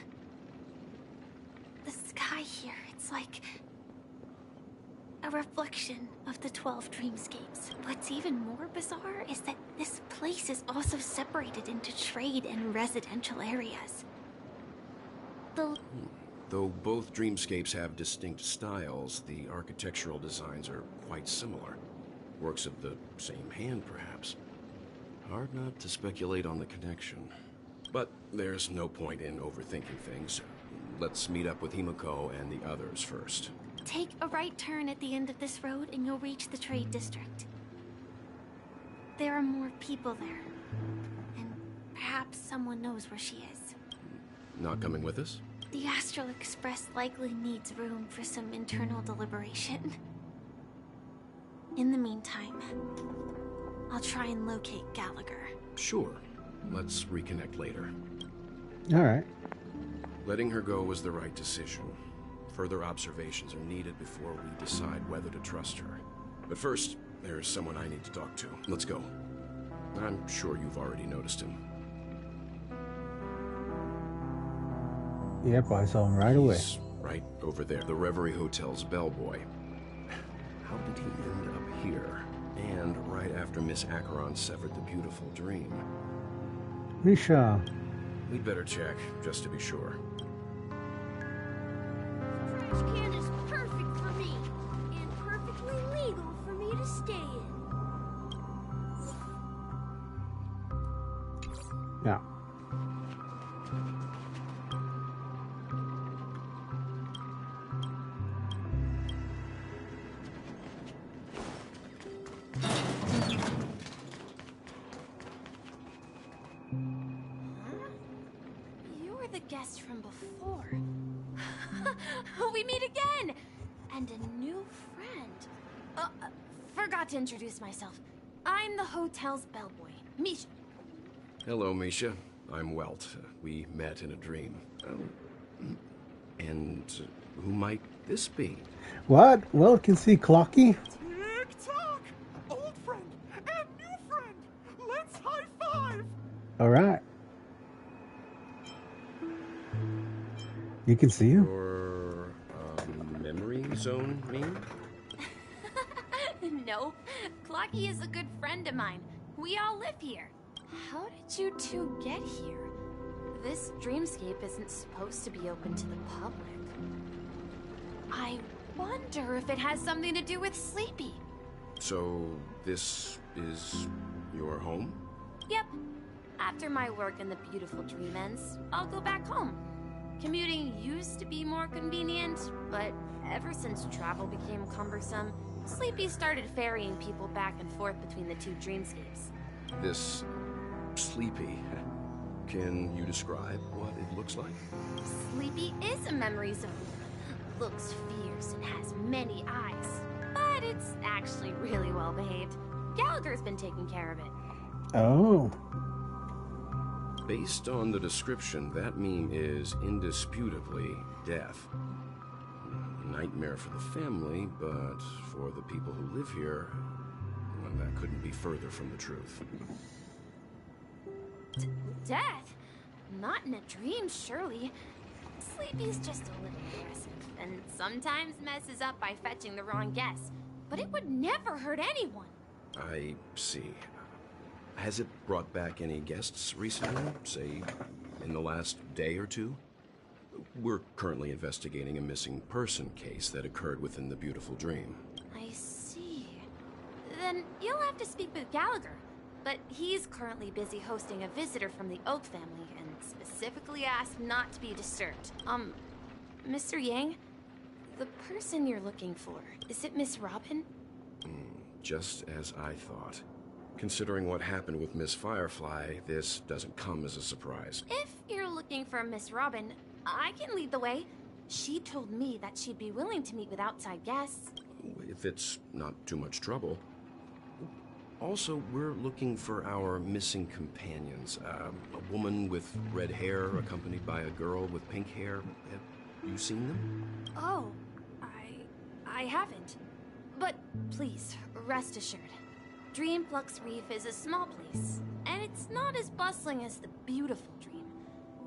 The sky here, it's like a reflection of the 12 dreamscapes. What's even more bizarre is that this place is also separated into trade and residential areas. Though both dreamscapes have distinct styles, the architectural designs are quite similar. Works of the same hand, perhaps. Hard not to speculate on the connection. But there's no point in overthinking things. Let's meet up with Himiko and the others first. Take a right turn at the end of this road and you'll reach the trade district. There are more people there. And perhaps someone knows where she is. Not coming with us? The Astral Express likely needs room for some internal deliberation. In the meantime, I'll try and locate Gallagher. Sure. Let's reconnect later. Alright. Letting her go was the right decision. Further observations are needed before we decide whether to trust her. But first, there's someone I need to talk to. Let's go. I'm sure you've already noticed him. Yep, I saw him right away. He's right over there. The Reverie Hotel's bellboy. How did he end up here? And right after Miss Acheron severed the beautiful dream. Misha. We'd better check, just to be sure. Trash can is perfect for me, and perfectly legal for me to stay in. Yeah. You're the guest from before. We meet again! And a new friend. Forgot to introduce myself. I'm the hotel's bellboy, Misha. Hello, Misha. I'm Welt. We met in a dream. And who might this be? What? Well, can see Clocky. Tick-tock! Old friend and new friend! Let's high-five! All right. You can see him? Your memory zone, mean? No, Clocky is a good friend of mine. We all live here. How did you two get here? This dreamscape isn't supposed to be open to the public. I wonder if it has something to do with Sleepy. So, this is your home? Yep. After my work in the beautiful dream ends, I'll go back home. Commuting used to be more convenient, but ever since travel became cumbersome, Sleepy started ferrying people back and forth between the two dreamscapes. This Sleepy. Can you describe what it looks like? Sleepy is a memory zone. Looks fierce and has many eyes, but it's actually really well behaved. Gallagher's been taking care of it. Oh. Based on the description, that meme is indisputably death. Nightmare for the family, but for the people who live here, well, that couldn't be further from the truth. Death? Not in a dream, surely. Sleepy's just a little aggressive, and sometimes messes up by fetching the wrong guess. But it would never hurt anyone. I see. Has it brought back any guests recently? Say, in the last day or two? We're currently investigating a missing person case that occurred within the beautiful dream. I see. Then you'll have to speak with Gallagher. But he's currently busy hosting a visitor from the Oak family and specifically asked not to be disturbed. Mr. Yang, the person you're looking for, is it Miss Robin? Just as I thought. Considering what happened with Miss Firefly, this doesn't come as a surprise. If you're looking for Miss Robin, I can lead the way. She told me that she'd be willing to meet with outside guests. If it's not too much trouble. Also, we're looking for our missing companions. A woman with red hair accompanied by a girl with pink hair. Have you seen them? Oh, I haven't. But please, rest assured. Dreamflux Reef is a small place, and it's not as bustling as the beautiful dream.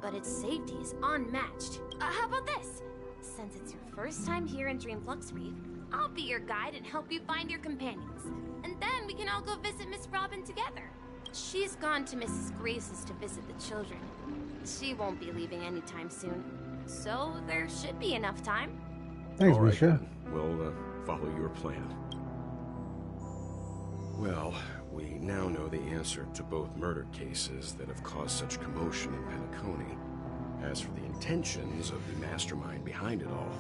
But its safety is unmatched. How about this? Since it's your first time here in Dreamflux Reef, I'll be your guide and help you find your companions. And then we can all go visit Miss Robin together. She's gone to Mrs. Grace's to visit the children. She won't be leaving anytime soon. So there should be enough time. Thanks, All right, Misha. then. We'll follow your plan. Well, we now know the answer to both murder cases that have caused such commotion in Penacony. As for the intentions of the mastermind behind it all,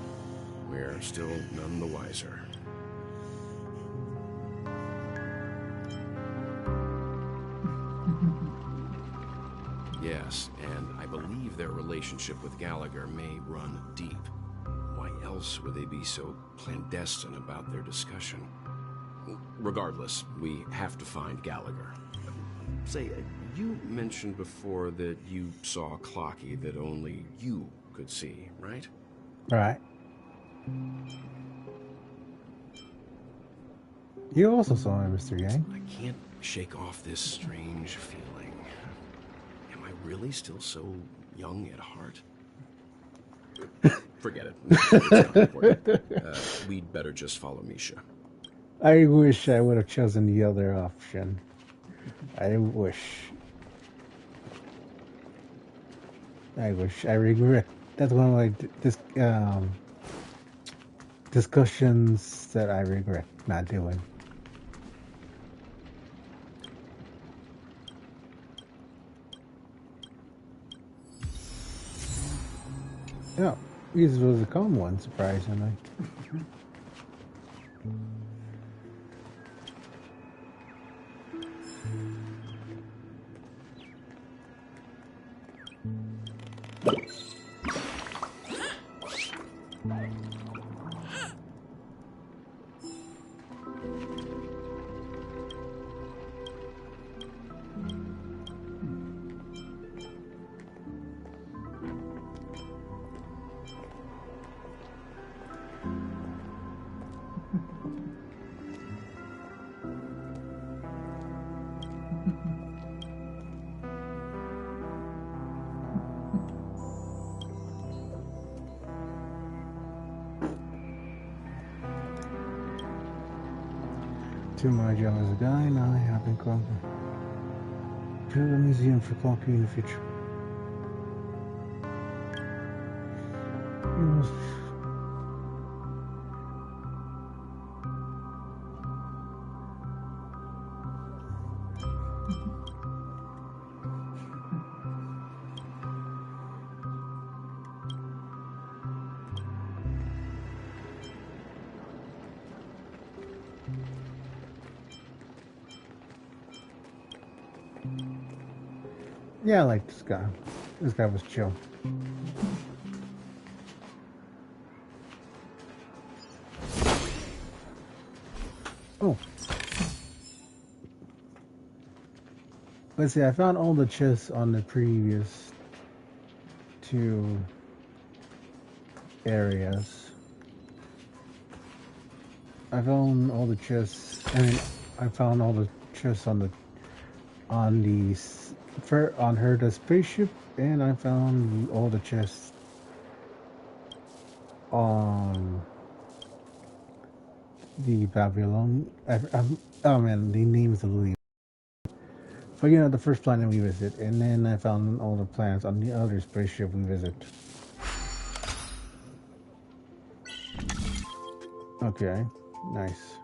we're still none the wiser. Yes, and I believe their relationship with Gallagher may run deep. Why else would they be so clandestine about their discussion? Regardless, we have to find Gallagher. Say, you mentioned before that you saw Clocky that only you could see, right? Right. You also saw him, Mr. Yang. I can't shake off this strange feeling. Am I really still so young at heart? Forget it. It's not important. We'd better just follow Misha. I wish I would have chosen the other option. I wish. I regret. That's one of my discussions that I regret not doing. Yeah, this was a calm one, surprisingly. To my jealous guy, now I have been called to a museum for Honki in the future. Yeah, I like this guy. This guy was chill. Oh. Let's see, I found all the chests on the previous 2 areas. I found all the chests, I found all the chests on Herda's spaceship, and I found all the chests on the Babylon. Oh man, the names of the. But you know, the first planet we visit, and then I found all the planets on the other spaceship we visit. Okay, nice.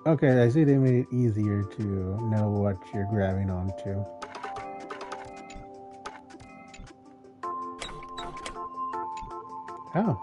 Okay, I see they made it easier to know what you're grabbing onto. Oh.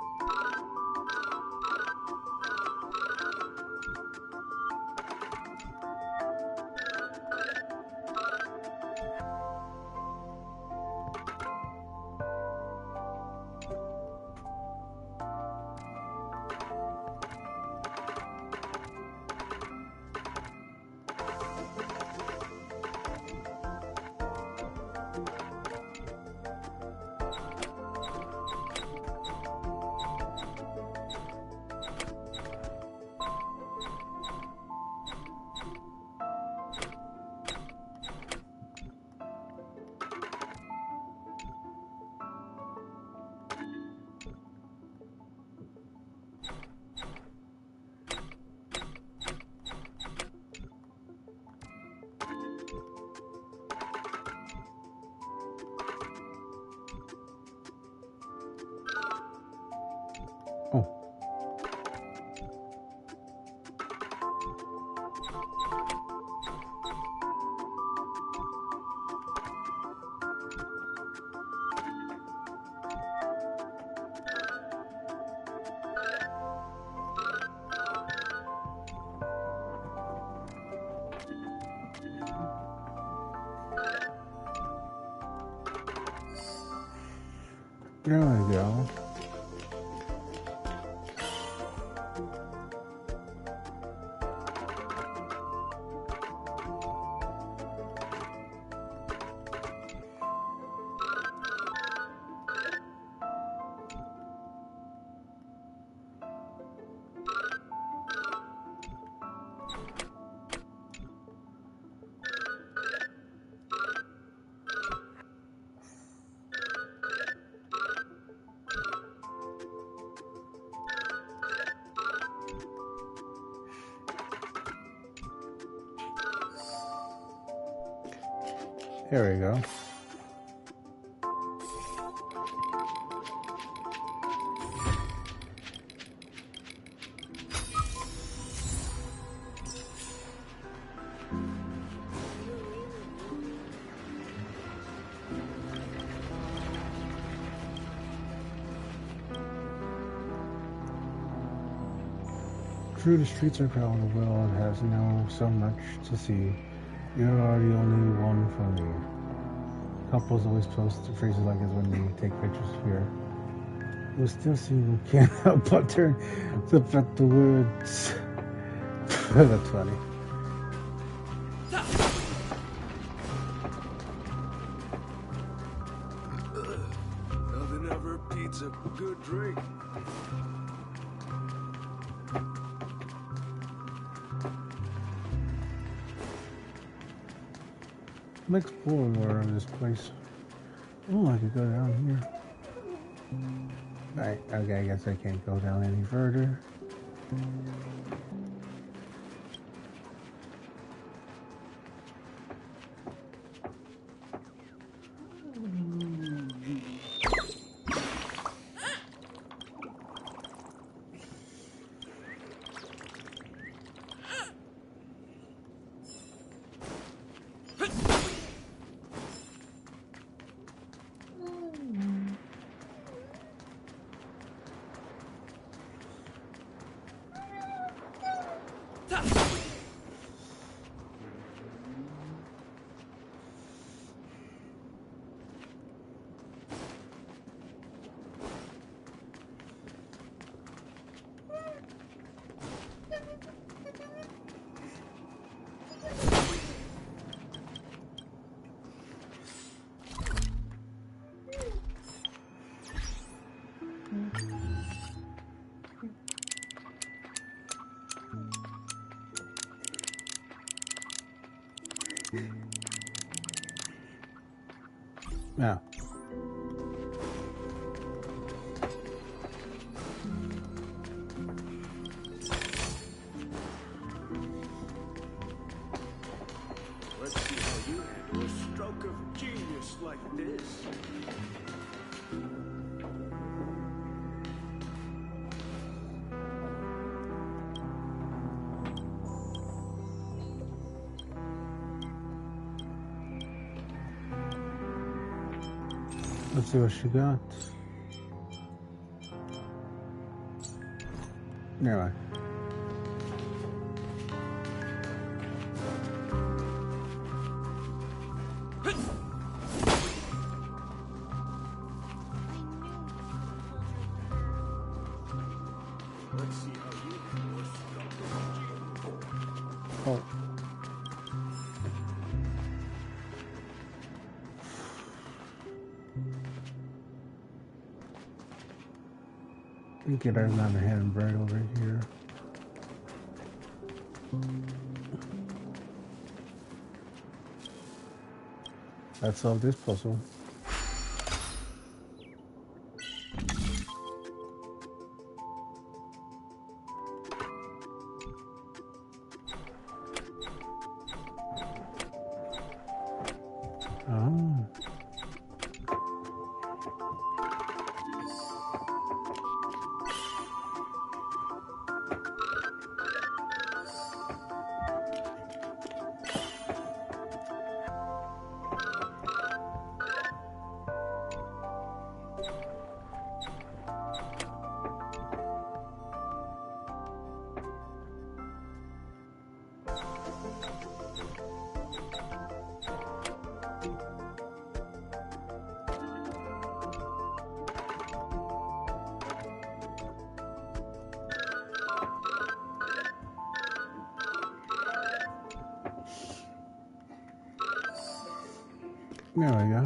There we go. There we go. True, the streets are crowded, the world has now so much to see. You are the only one for me. Couples always post phrases like this when they take pictures here. We're still single, can't help but turn to put the words. That's funny. Nothing ever beats a good drink. Let's explore more of this place. Oh, I could go down here. Right, okay, I guess I can't go down any further. Yeah. Let's see how you handle a stroke of genius like this. Let's see what she got. Never mind. Let's see how you handle a stroke of genius. Oh. Get another handbrake over here. Let's solve this puzzle. Oh. There we go.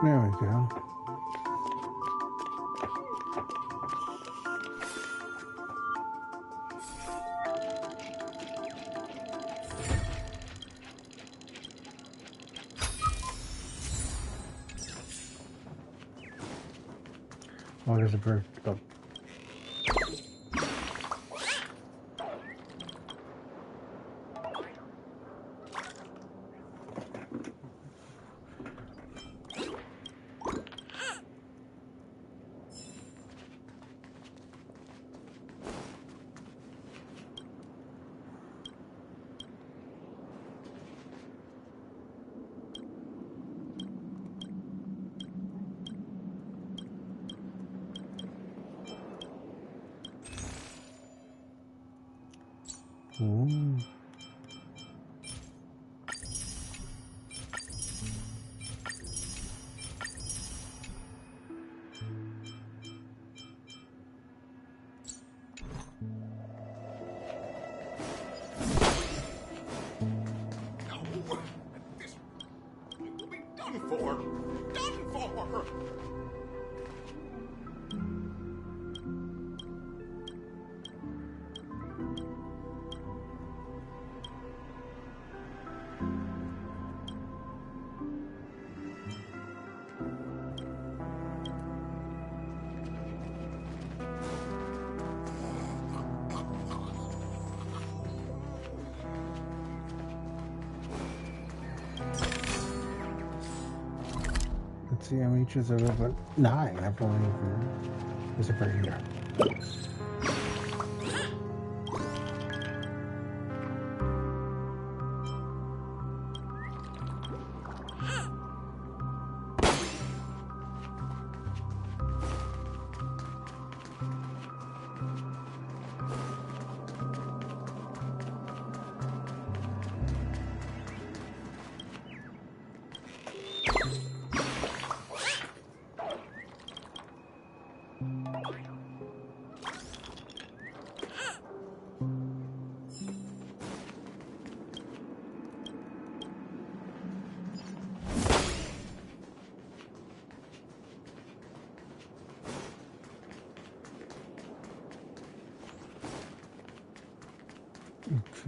There we go. Oh, there's a bird. Oh. Ooh. This will be done for. Done for. Let's see, I'm each of about 9. I believe is a per year.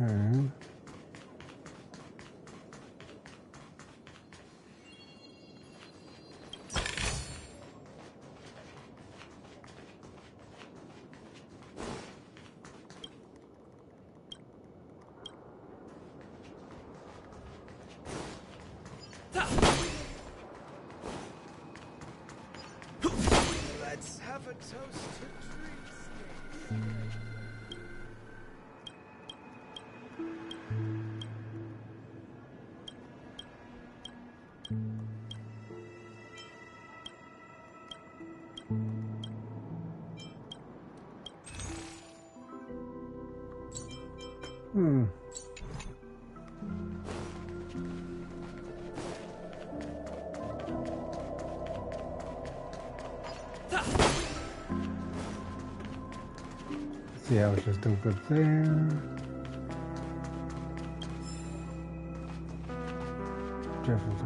Okay. Let's have a toast to dreams. Hmm. See, I was just over there. Jeffrey's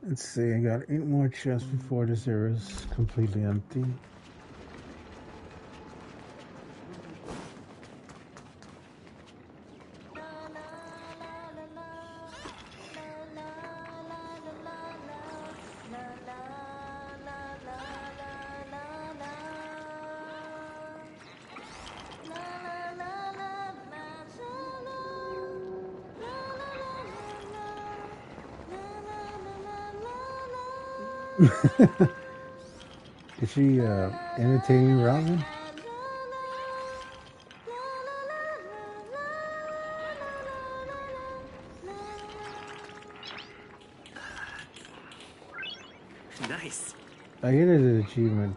Let's see, I got 8 more chests before this area is completely empty. Is she imitating Robin? Nice. I get it an achievement.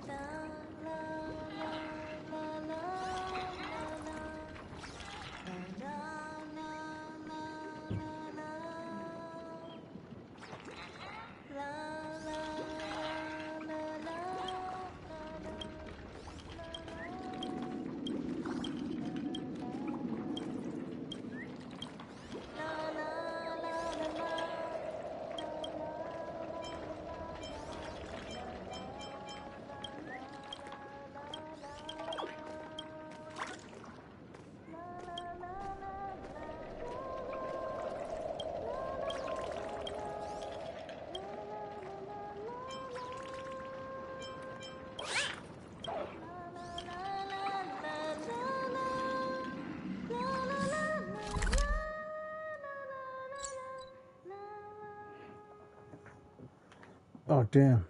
Oh, damn.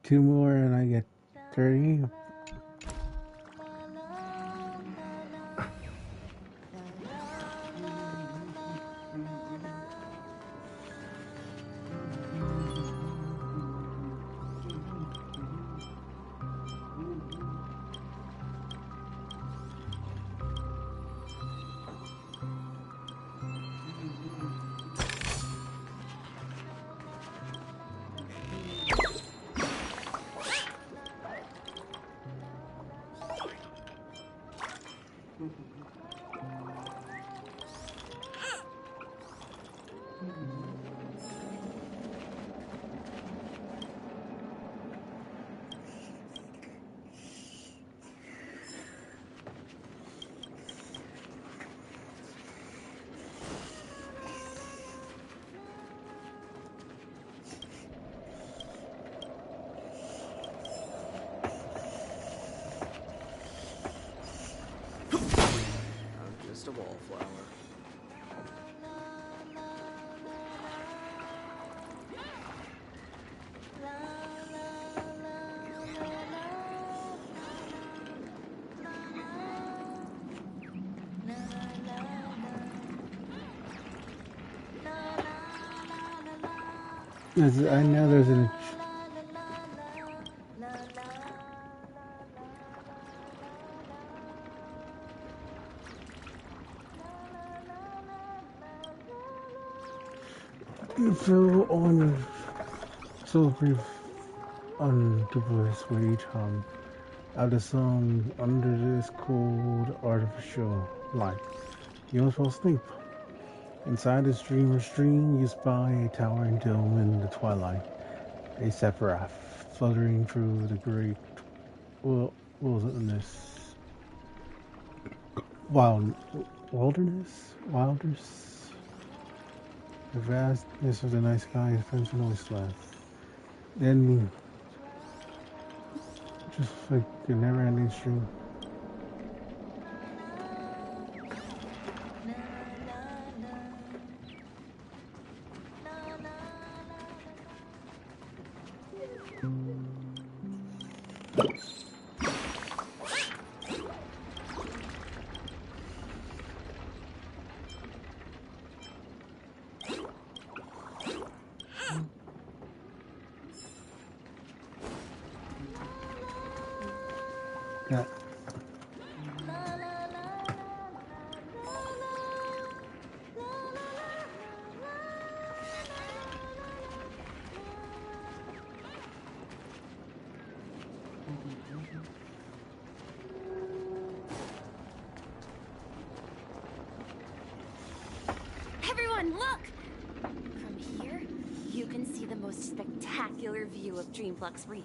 2 more and I get 30. I know there's an. You feel on so brief on Dubois with each hum of the song under this cold artificial light. You must fall asleep. Inside this dreamer stream, you spy a towering dome in the twilight, a Sephiroth fluttering through the great wilderness. Wilderness. The vastness of the night sky is crimson wasteland. Then, just like a never-ending stream. Yeah. Everyone, look! From here, you can see the most spectacular view of Dreamflux Reef.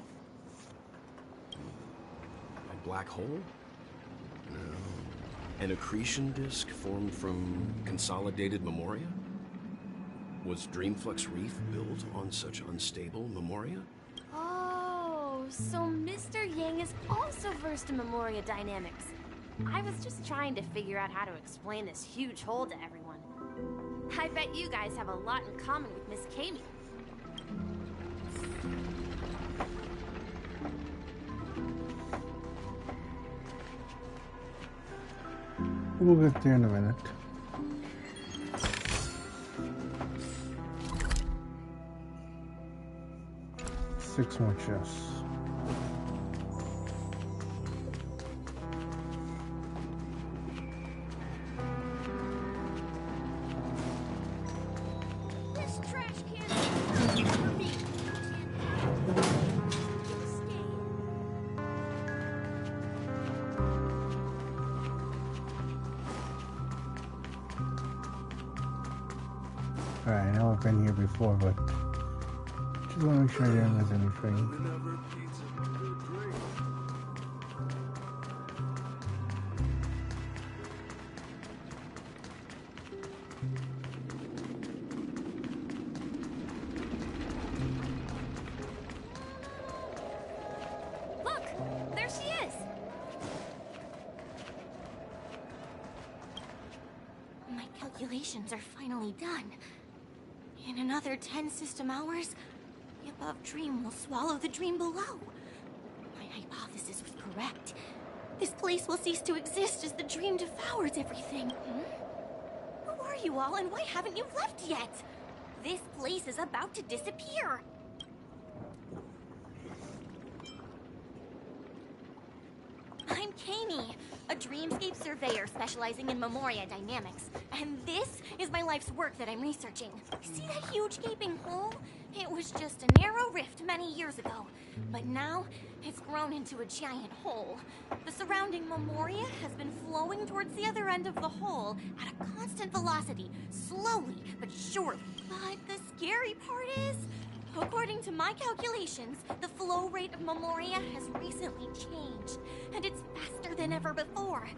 A black hole? No. An accretion disk formed from consolidated memoria? Was Dreamflux Reef built on such unstable memoria? Oh, so Mr. Yang is also versed in Memoria dynamics. I was just trying to figure out how to explain this huge hole to everyone. I bet you guys have a lot in common with Miss Kami. We'll get there in a minute. Six more chests. This trash can is for me. Alright, I know I've been here before, but just want to make sure I didn't miss anything. Look! There she is! My calculations are finally done. In another 10 system hours, the above dream will swallow the dream below. My hypothesis was correct. This place will cease to exist as the dream devours everything. Who are you all, and why haven't you left yet? This place is about to disappear. I'm Kami, a dreamscape surveyor specializing in Memoria dynamics. And this is my life's work that I'm researching. See that huge gaping hole? It was just a narrow rift many years ago. But now, it's grown into a giant hole. The surrounding Memoria has been flowing towards the other end of the hole at a constant velocity, slowly but surely. But the scary part is, according to my calculations, the flow rate of Memoria has recently changed, and it's faster than ever before.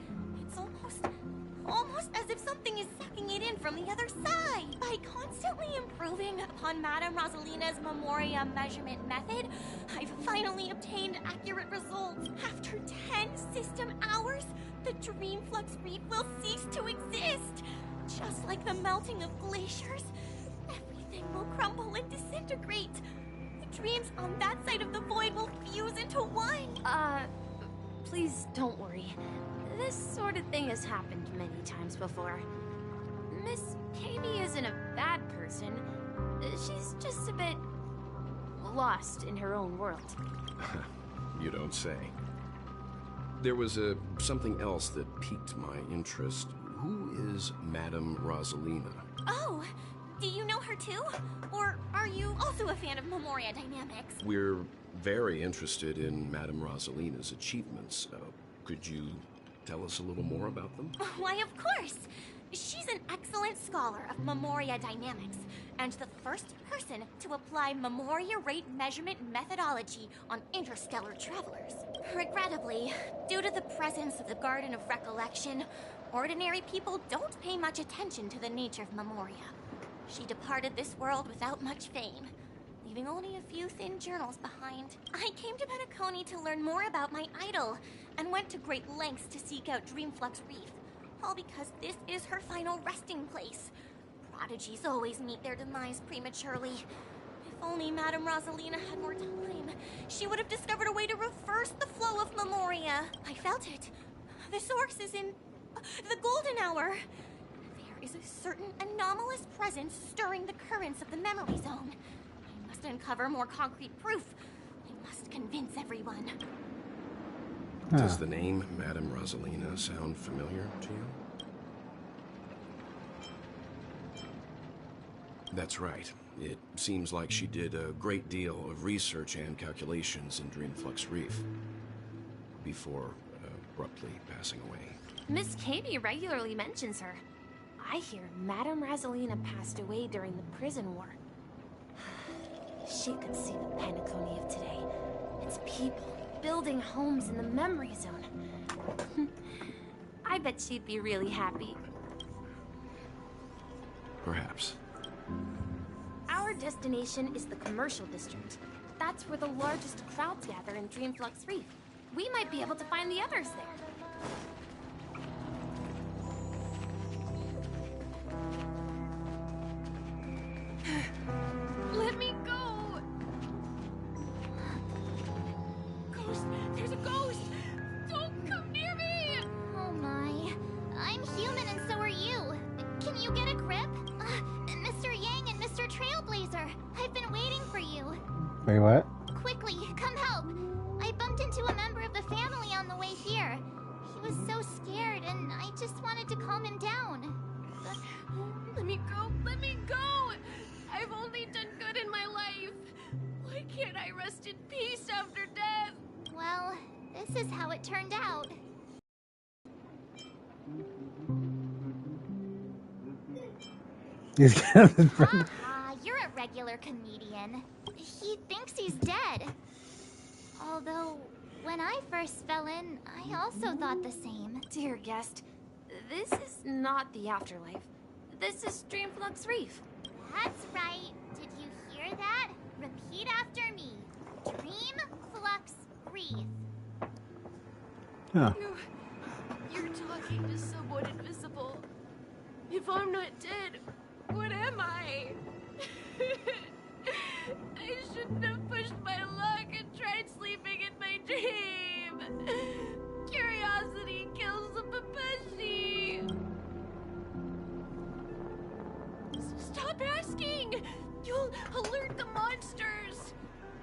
It's almost as if something is sucking it in from the other side. By constantly improving upon Madame Rosalina's Memoria measurement method, I've finally obtained accurate results. After 10 system hours, the Dreamflux Reef will cease to exist. Just like the melting of glaciers, everything will crumble and disintegrate. The dreams on that side of the void will fuse into one. Please don't worry. This sort of thing has happened many times before. Miss Kami isn't a bad person. She's just a bit lost in her own world. You don't say. There was something else that piqued my interest. Who is Madame Rosalina? Oh, do you know her too? Or are you also a fan of Memoria Dynamics? We're very interested in Madame Rosalina's achievements. Could you tell us a little more about them? Why, of course! She's an excellent scholar of Memoria Dynamics, and the first person to apply Memoria rate measurement methodology on interstellar travelers. Regrettably, due to the presence of the Garden of Recollection, ordinary people don't pay much attention to the nature of Memoria. She departed this world without much fame, leaving only a few thin journals behind. I came to Penacony to learn more about my idol, and went to great lengths to seek out Dreamflux Reef, all because this is her final resting place. Prodigies always meet their demise prematurely. If only Madame Rosalina had more time, she would have discovered a way to reverse the flow of Memoria. I felt it. The source is in the golden hour. There is a certain anomalous presence stirring the currents of the memory zone. I must uncover more concrete proof. I must convince everyone. Does the name Madame Rosalina sound familiar to you? That's right. It seems like she did a great deal of research and calculations in Dreamflux Reef before abruptly passing away. Miss Katie regularly mentions her. I hear Madame Rosalina passed away during the prison war. She could see the Penacony of today. Its people building homes in the memory zone. I bet she'd be really happy. Perhaps. Our destination is the commercial district. That's where the largest crowds gather in Dreamflux Reef. We might be able to find the others there. Let me go! Ghost! There's a ghost! Don't come near me! Oh my. I'm human and so are you. Can you get a grip? Mr. Yang and Mr. Trailblazer, I've been waiting for you. Wait, what? Quickly, come help. I bumped into a member of the family on the way here. He was so scared and I just wanted to calm him down. Let me go! Let me go! I've only done good in my life. Why can't I rest in peace after death? Well, this is how it turned out. He's got his friend. You're a regular comedian. He thinks he's dead. Although, when I first fell in, I also thought the same. Dear guest, this is not the afterlife. This is Dreamflux Reef. That's right. Did you hear that? Repeat after me. Dreamflux Reef. Huh. You're talking to someone invisible. If I'm not dead, what am I? I shouldn't have pushed my luck and tried sleeping in my dream. Curiosity kills the Papashi. Stop asking! You'll alert the monsters!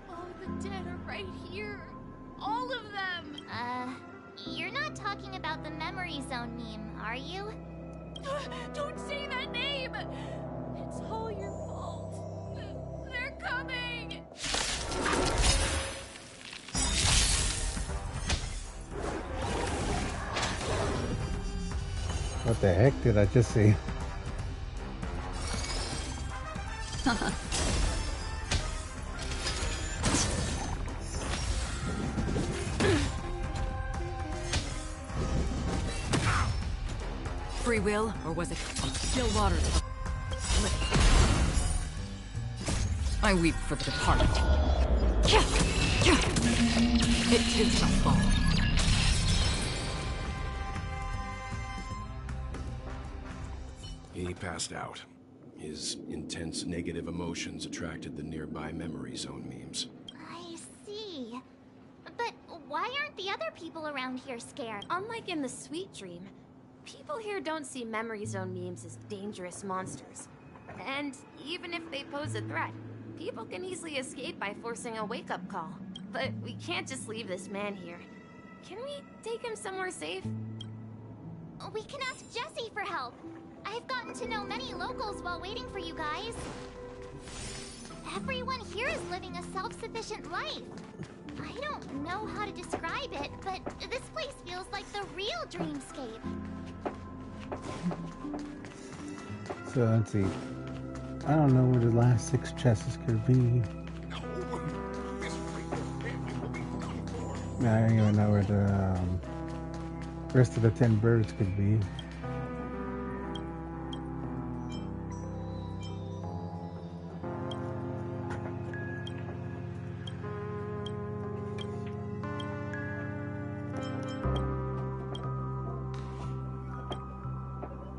Oh, the dead are right here. All of them! You're not talking about the memory zone meme, are you? Don't say that name! It's all your fault. They're coming! What the heck did I just see? Free will, or was it still waters? I weep for the departed. It too shall fall. He passed out. His intense negative emotions attracted the nearby memory zone memes. I see. But why aren't the other people around here scared? Unlike in the Sweet Dream, people here don't see memory zone memes as dangerous monsters. And even if they pose a threat, People can easily escape by forcing a wake-up call. But we can't just leave this man here. Can we take him somewhere safe? We can ask Jessie for help. I've gotten to know many locals while waiting for you guys. Everyone here is living a self-sufficient life. I don't know how to describe it, but this place feels like the real dreamscape. So let's see. I don't know where the last 6 chests could be. I don't even know where the rest of the 10 birds could be.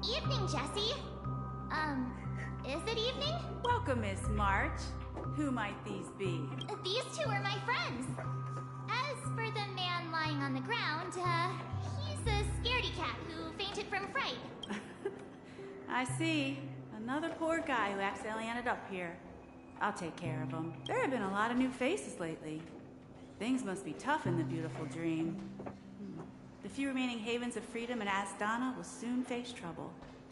Evening, Jessie. Is it evening? Welcome, Miss March. Who might these be? These two are my friends. As for the man lying on the ground, he's a scaredy cat who fainted from fright. I see. Another poor guy who accidentally ended up here. I'll take care of him. There have been a lot of new faces lately. Things must be tough in the beautiful dream. The few remaining havens of freedom in Asdana will soon face trouble.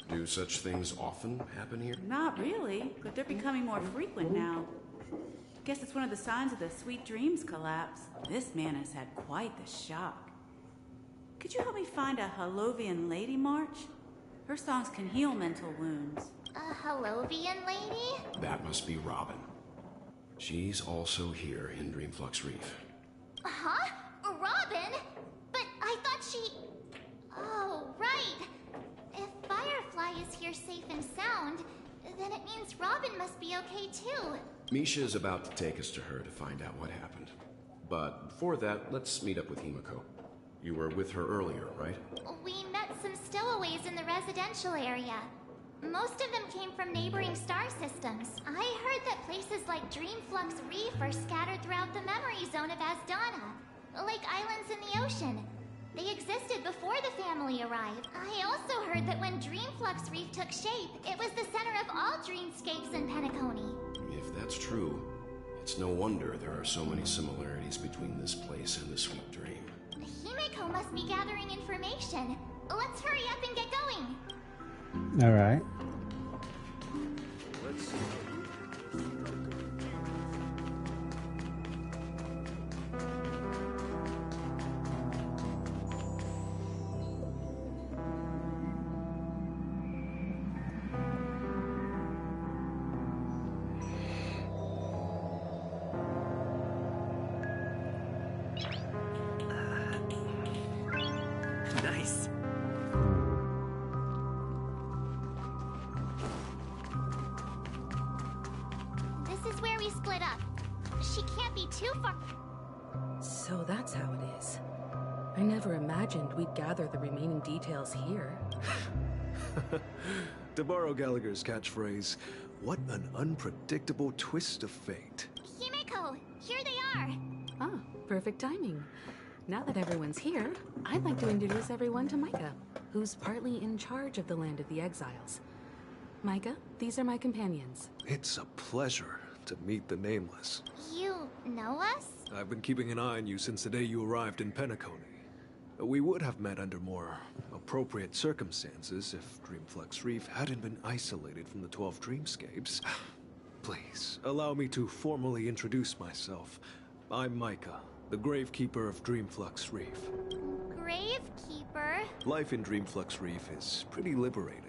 Do such things often happen here? Not really, but they're becoming more frequent now. Guess it's one of the signs of the Sweet Dreams collapse. This man has had quite the shock. Could you help me find a Halovian lady, March? Her songs can heal mental wounds. A Halovian lady? That must be Robin. She's also here in Dreamflux Reef. Huh? Robin? But I thought she... Oh, right. If Firefly is here safe and sound, then it means Robin must be okay too. Misha is about to take us to her to find out what happened. But before that, let's meet up with Himiko. You were with her earlier, right? We met some stowaways in the residential area. Most of them came from neighboring star systems. I heard that places like Dreamflux Reef are scattered throughout the memory zone of Asdana, like islands in the ocean. They existed before the family arrived. I also heard that when Dreamflux Reef took shape, it was the center of all dreamscapes in Penacony. If that's true, it's no wonder there are so many similarities between this place and the Sweet Dream. Himiko must be gathering information. Let's hurry up and get going. All right. Let's see. Nice. This is where we split up. She can't be too far. So that's how it is. I never imagined we'd gather the remaining details here. To borrow Gallagher's catchphrase, what an unpredictable twist of fate. Himiko, here they are. Ah, perfect timing. Now that everyone's here, I'd like to introduce everyone to Micah, who's partly in charge of the Land of the Exiles. Micah, these are my companions. It's a pleasure to meet the Nameless. You know us? I've been keeping an eye on you since the day you arrived in Penacony. We would have met under more appropriate circumstances if Dreamflux Reef hadn't been isolated from the 12 dreamscapes. Please, allow me to formally introduce myself. I'm Micah, the Gravekeeper of Dreamflux Reef. Gravekeeper? Life in Dreamflux Reef is pretty liberating.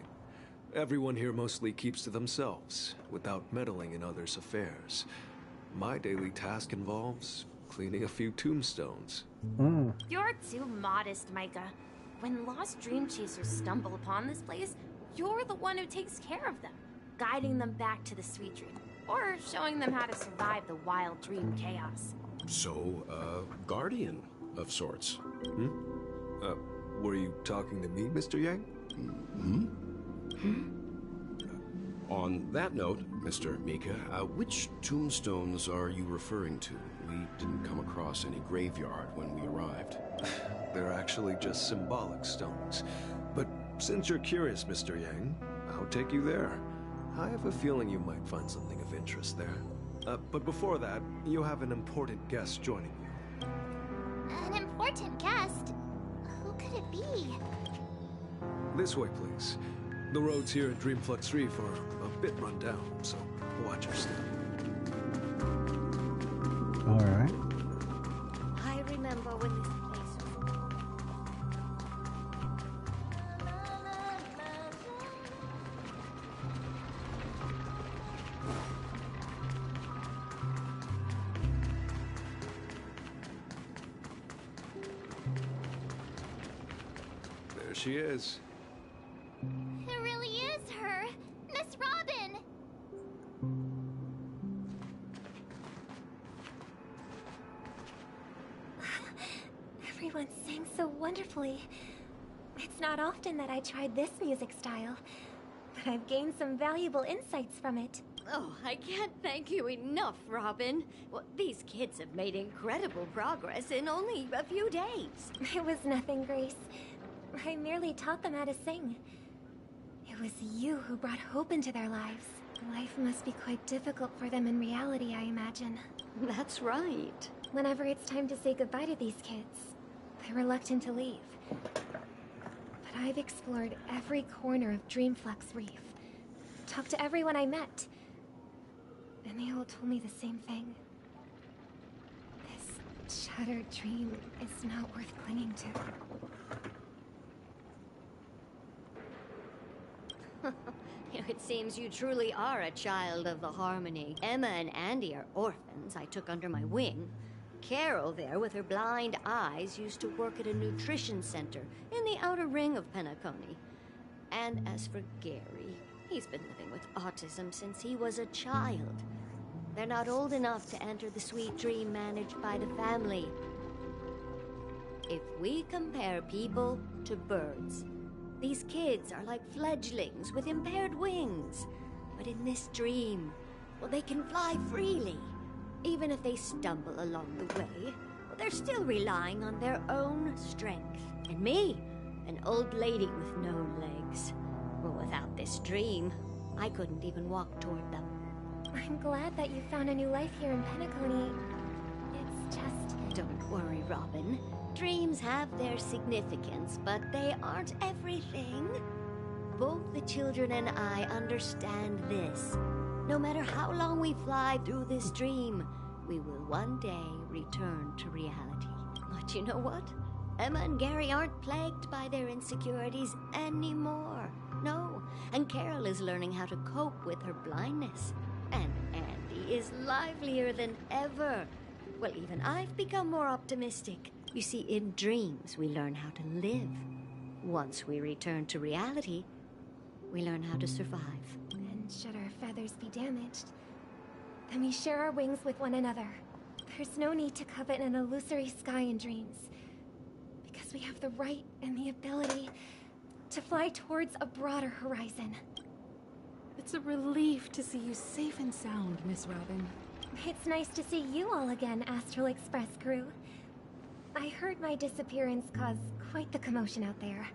Everyone here mostly keeps to themselves, without meddling in others' affairs. My daily task involves cleaning a few tombstones. You're too modest, Micah. When lost dream chasers stumble upon this place, you're the one who takes care of them, guiding them back to the sweet dream, or showing them how to survive the wild dream chaos. So, guardian of sorts. Were you talking to me, Mr. Yang? On that note, Mr. Mika, which tombstones are you referring to? We didn't come across any graveyard when we arrived. They're actually just symbolic stones. But since you're curious, Mr. Yang, I'll take you there. I have a feeling you might find something of interest there. But before that, you have an important guest joining you. An important guest? Who could it be? This way, please. The roads here at Dreamflux Reef are a bit run down, so watch your step. Alright. I remember when this place was... There she is. It really is her! Miss Robin! Everyone sang so wonderfully. It's not often that I tried this music style, but I've gained some valuable insights from it. Oh, I can't thank you enough, Robin. Well, these kids have made incredible progress in only a few days. It was nothing, Grace. I merely taught them how to sing. It was you who brought hope into their lives. Life must be quite difficult for them in reality, I imagine. That's right. Whenever it's time to say goodbye to these kids, they're reluctant to leave. But I've explored every corner of Dreamflux Reef, talked to everyone I met, and they all told me the same thing. This shattered dream is not worth clinging to. It seems you truly are a child of the Harmony. Emma and Andy are orphans I took under my wing. Carol there, with her blind eyes, used to work at a nutrition center in the outer ring of Penacony. And as for Gary, he's been living with autism since he was a child. They're not old enough to enter the sweet dream managed by the family. If we compare people to birds, these kids are like fledglings with impaired wings. But in this dream, well, they can fly freely. Even if they stumble along the way, well, they're still relying on their own strength. And me, an old lady with no legs. Well, without this dream, I couldn't even walk toward them. I'm glad that you found a new life here in Penacony. It's just... Don't worry, Robin. Dreams have their significance, but they aren't everything. Both the children and I understand this. No matter how long we fly through this dream, we will one day return to reality. But you know what? Emma and Gary aren't plagued by their insecurities anymore. No, and Carol is learning how to cope with her blindness. And Andy is livelier than ever. Well, even I've become more optimistic. You see, in dreams, we learn how to live. Once we return to reality, we learn how to survive. And should our feathers be damaged, then we share our wings with one another. There's no need to covet an illusory sky in dreams, because we have the right and the ability to fly towards a broader horizon. It's a relief to see you safe and sound, Miss Robin. It's nice to see you all again, Astral Express crew. I heard my disappearance caused quite the commotion out there.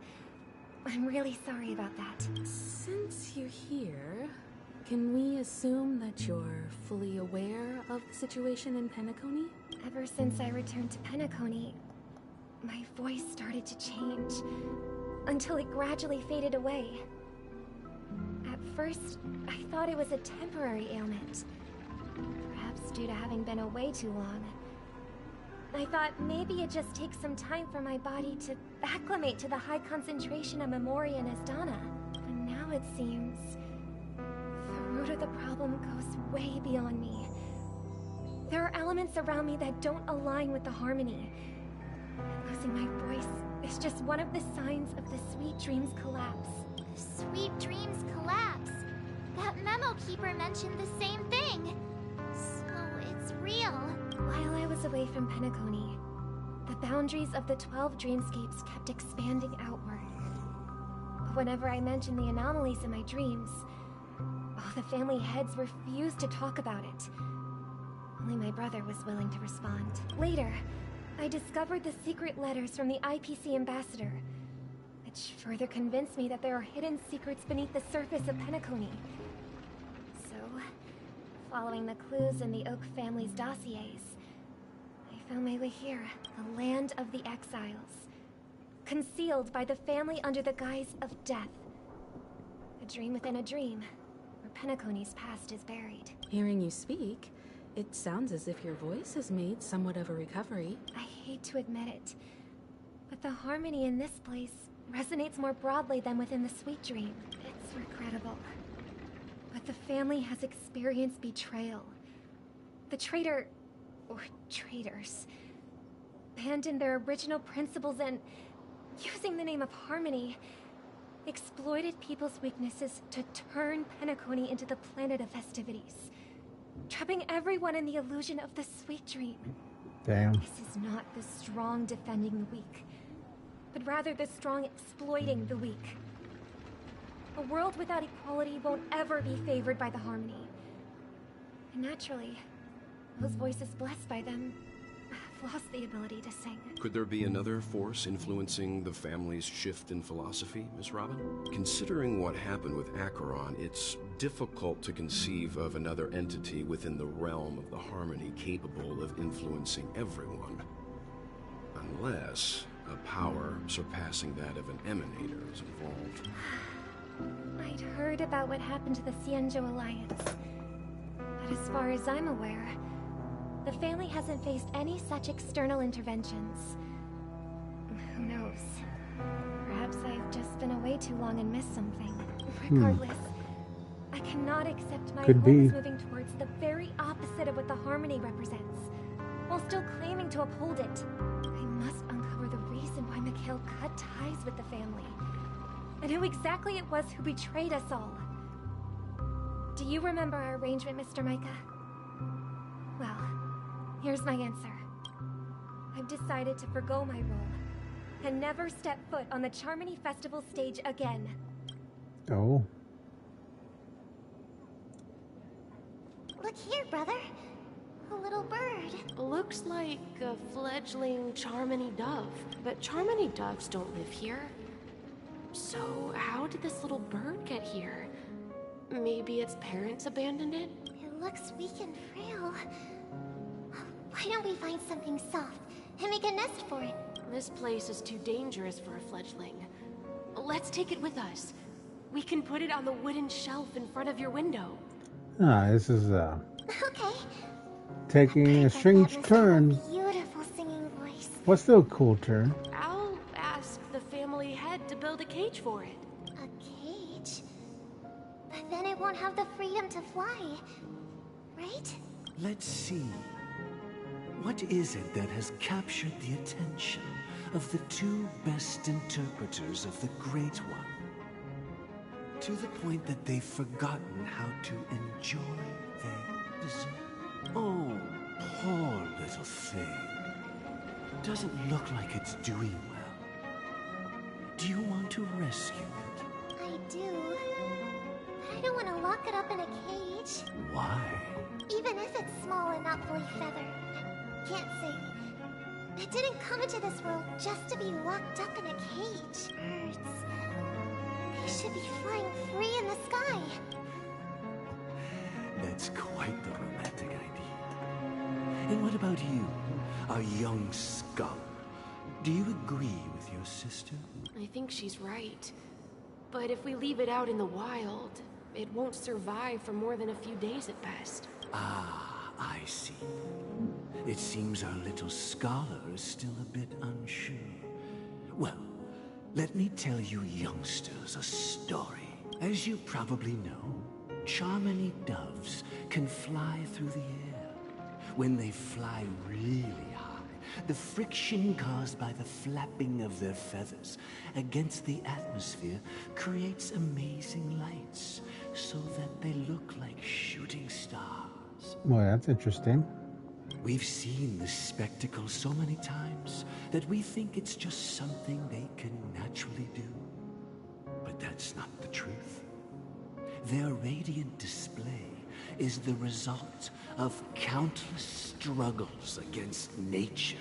I'm really sorry about that. Since you're here, can we assume that you're fully aware of the situation in Penacony? Ever since I returned to Penacony, my voice started to change, until it gradually faded away. At first, I thought it was a temporary ailment, perhaps due to having been away too long. I thought maybe it just takes some time for my body to acclimate to the high concentration of Memoria and Asdana. But now it seems the root of the problem goes way beyond me. There are elements around me that don't align with the Harmony. Losing my voice is just one of the signs of the Sweet Dreams collapse. The Sweet Dreams collapse. That memo keeper mentioned the same thing. So it's real. While I was away from Penacony, the boundaries of the 12 dreamscapes kept expanding outward. But whenever I mentioned the anomalies in my dreams, all the family heads refused to talk about it. Only my brother was willing to respond. Later, I discovered the secret letters from the IPC ambassador, which further convinced me that there are hidden secrets beneath the surface of Penacony. So, Following the clues in the Oak family's dossiers, I found my way here, the land of the exiles. Concealed by the family under the guise of death. A dream within a dream, where Penacony's past is buried. Hearing you speak, it sounds as if your voice has made somewhat of a recovery. I hate to admit it, but the harmony in this place resonates more broadly than within the Sweet Dream. It's regrettable, but the family has experienced betrayal. The traitor, or traitors, abandoned their original principles and, using the name of harmony, exploited people's weaknesses to turn Penacony into the planet of festivities, trapping everyone in the illusion of the Sweet Dream. Damn. This is not the strong defending the weak, but rather the strong exploiting the weak. A world without equality won't ever be favored by the harmony. And naturally, those voices blessed by them have lost the ability to sing. Could there be another force influencing the family's shift in philosophy, Miss Robin? Considering what happened with Acheron, it's difficult to conceive of another entity within the realm of the harmony capable of influencing everyone. Unless a power surpassing that of an emanator is involved. I'd heard about what happened to the Cienjo Alliance, but as far as I'm aware, the family hasn't faced any such external interventions. Who knows? Perhaps I've just been away too long and missed something. Regardless, I cannot accept my home is moving towards the very opposite of what the harmony represents, while still claiming to uphold it. I must uncover the reason why Mikhail cut ties with the family, and who exactly it was who betrayed us all. Do you remember our arrangement, Mr. Micah? Well, here's my answer. I've decided to forgo my role and never step foot on the Charmony Festival stage again. Oh. Look here, brother. A little bird. Looks like a fledgling Charmony dove. But Charmony doves don't live here. So how did this little bird get here? Maybe its parents abandoned it? It looks weak and frail. Why don't we find something soft and make a nest for it? This place is too dangerous for a fledgling. Let's take it with us. We can put it on the wooden shelf in front of your window. Ah, this is Okay. taking a strange turn. Beautiful singing voice. What's the cool turn? I'll ask the family head to build a cage for it. A cage? But then it won't have the freedom to fly, right? Let's see. What is it that has captured the attention of the two best interpreters of the Great One? To the point that they've forgotten how to enjoy their dessert. Oh, poor little thing. Doesn't look like it's doing well. Do you want to rescue it? I do. But I don't want to lock it up in a cage. Why? Even if it's small and not fully feathered. Can't sing. It didn't come into this world just to be locked up in a cage. Hurts. They should be flying free in the sky. That's quite the romantic idea. And what about you, a young scholar? Do you agree with your sister? I think she's right. But if we leave it out in the wild, it won't survive for more than a few days at best. Ah, I see. It seems our little scholar is still a bit unsure. Well, let me tell you youngsters a story. As you probably know, Charmony doves can fly through the air. When they fly really high, the friction caused by the flapping of their feathers against the atmosphere creates amazing lights, so that they look like shooting stars. Well, that's interesting. We've seen this spectacle so many times that we think it's just something they can naturally do. But that's not the truth. Their radiant display is the result of countless struggles against nature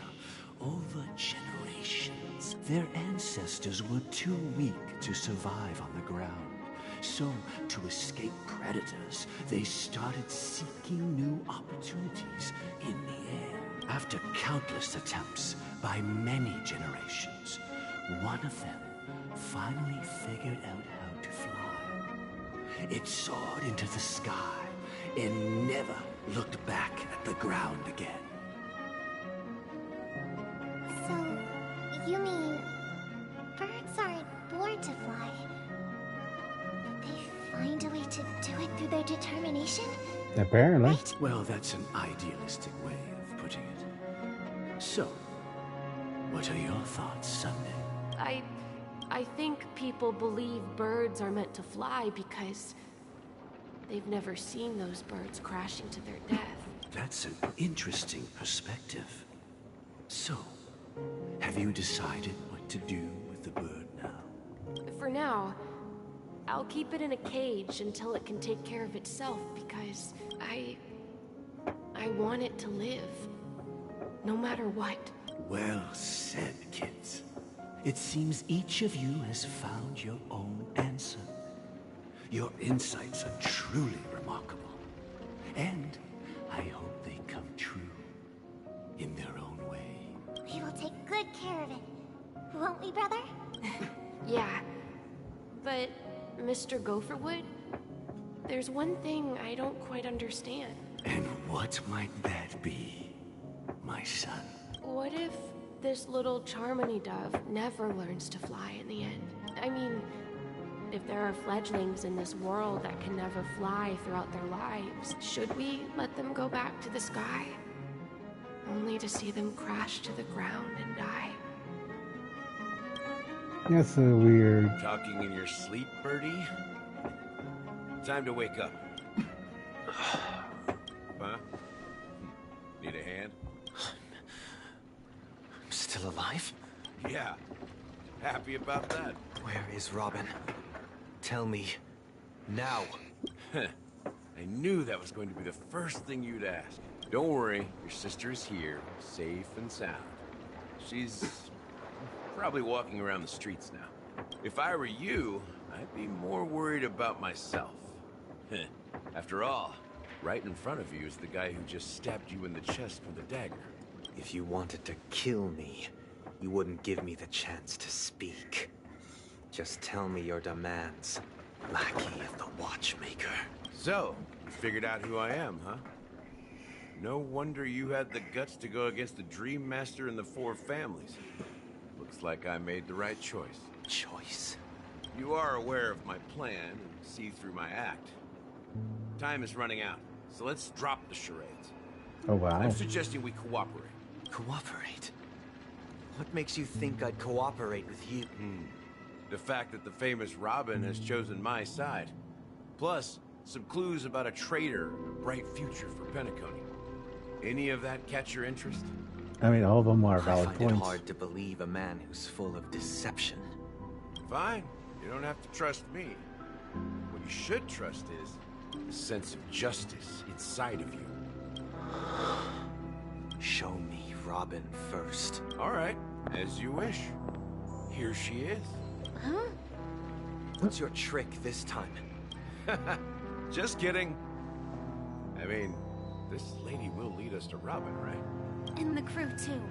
over generations. Their ancestors were too weak to survive on the ground, So, to escape predators, they started seeking new opportunities in the air. After countless attempts by many generations, one of them finally figured out how to fly. It soared into the sky and never looked back at the ground again. So, you mean birds aren't born to fly? They find a way to do it through their determination? Apparently. Well, that's an idealistic way of putting it. So, what are your thoughts, Sunday? I think people believe birds are meant to fly because they've never seen those birds crashing to their death. That's an interesting perspective. So, have you decided what to do with the bird now? For now, I'll keep it in a cage until it can take care of itself because I want it to live. No matter what. Well said, kids. It seems each of you has found your own answer. Your insights are truly remarkable. And I hope they come true in their own way. We will take good care of it. Won't we, brother? Yeah. But, Mr. Gopherwood, there's one thing I don't quite understand. And what might that be, my son? What if this little Charmony dove never learns to fly in the end? I mean, if there are fledglings in this world that can never fly throughout their lives, should we let them go back to the sky? Only to see them crash to the ground and die. That's so weird. Talking in your sleep, Birdie? Time to wake up. Huh? Need a hand? I'm still alive? Yeah. Happy about that. Where is Robin? Tell me. Now. I knew that was going to be the first thing you'd ask. Don't worry, your sister is here, safe and sound. She's probably walking around the streets now. If I were you, I'd be more worried about myself. After all, right in front of you is the guy who just stabbed you in the chest with a dagger. If you wanted to kill me, you wouldn't give me the chance to speak. Just tell me your demands, lackey of the Watchmaker. So, you figured out who I am, huh? No wonder you had the guts to go against the Dream Master and the Four Families. Looks like I made the right choice. Choice? You are aware of my plan and see through my act. Time is running out, so let's drop the charades. Oh, wow. I'm suggesting we cooperate. Cooperate? What makes you think I'd cooperate with you? The fact that the famous Robin has chosen my side. Plus, some clues about a traitor and a bright future for Penacony. Any of that catch your interest? I mean, all of them are I valid find points. it hard to believe a man who's full of deception. Fine. You don't have to trust me. What you should trust is the sense of justice inside of you. Show me Robin first. All right, as you wish. Here she is. Huh? What's your trick this time? Just kidding. I mean, this lady will lead us to Robin, right? And the crew, too.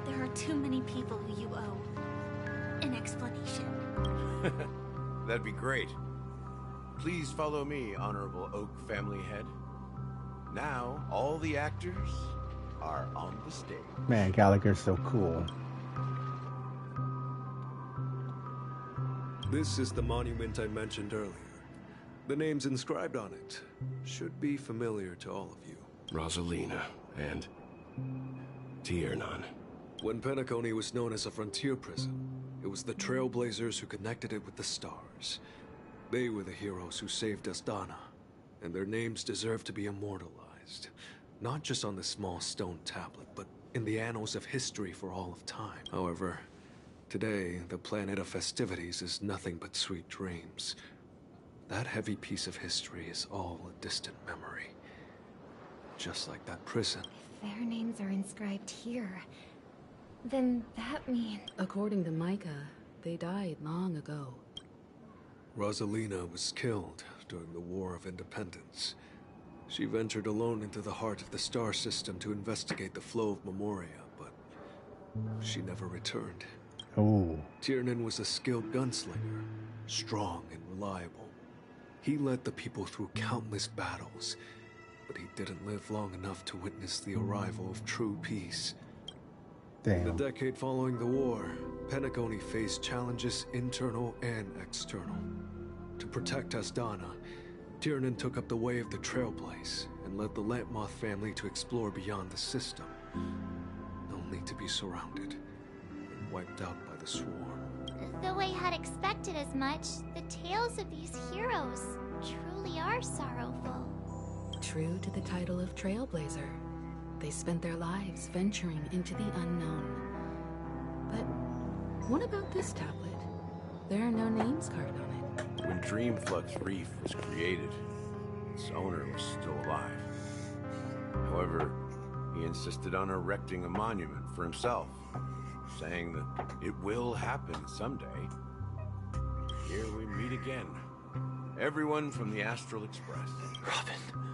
There are too many people who you owe an explanation. That'd be great. Please follow me, Honorable Oak Family Head. Now, all the actors are on the stage. Man, Gallagher's so cool. This is the monument I mentioned earlier. The names inscribed on it should be familiar to all of you. Rosalina and Tiernan. When Penacony was known as a frontier prison, it was the Trailblazers who connected it with the stars. They were the heroes who saved Astana, and their names deserve to be immortalized. Not just on this small stone tablet, but in the annals of history for all of time. However, today, the planet of festivities is nothing but sweet dreams. That heavy piece of history is all a distant memory. Just like that prison. If their names are inscribed here, then that means... According to Micah, they died long ago. Rosalina was killed during the War of Independence. She ventured alone into the heart of the star system to investigate the flow of Memoria, but she never returned. Oh. Tiernan was a skilled gunslinger, strong and reliable. He led the people through countless battles, but he didn't live long enough to witness the arrival of true peace. Damn. In the decade following the war, Penacony faced challenges internal and external. To protect Asdana, Tiernan took up the way of the Trailblaze and led the Lampmoth family to explore beyond the system, only to be surrounded and wiped out by the Swarm. Though I had expected as much, the tales of these heroes truly are sorrowful. True to the title of Trailblazer, they spent their lives venturing into the unknown. But what about this tablet? There are no names carved on it. When Dreamflux Reef was created, its owner was still alive. However, he insisted on erecting a monument for himself, saying that it will happen someday. Here we meet again. Everyone from the Astral Express. Robin.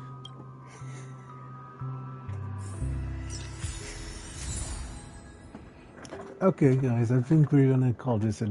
Okay, guys, I think we're gonna call this a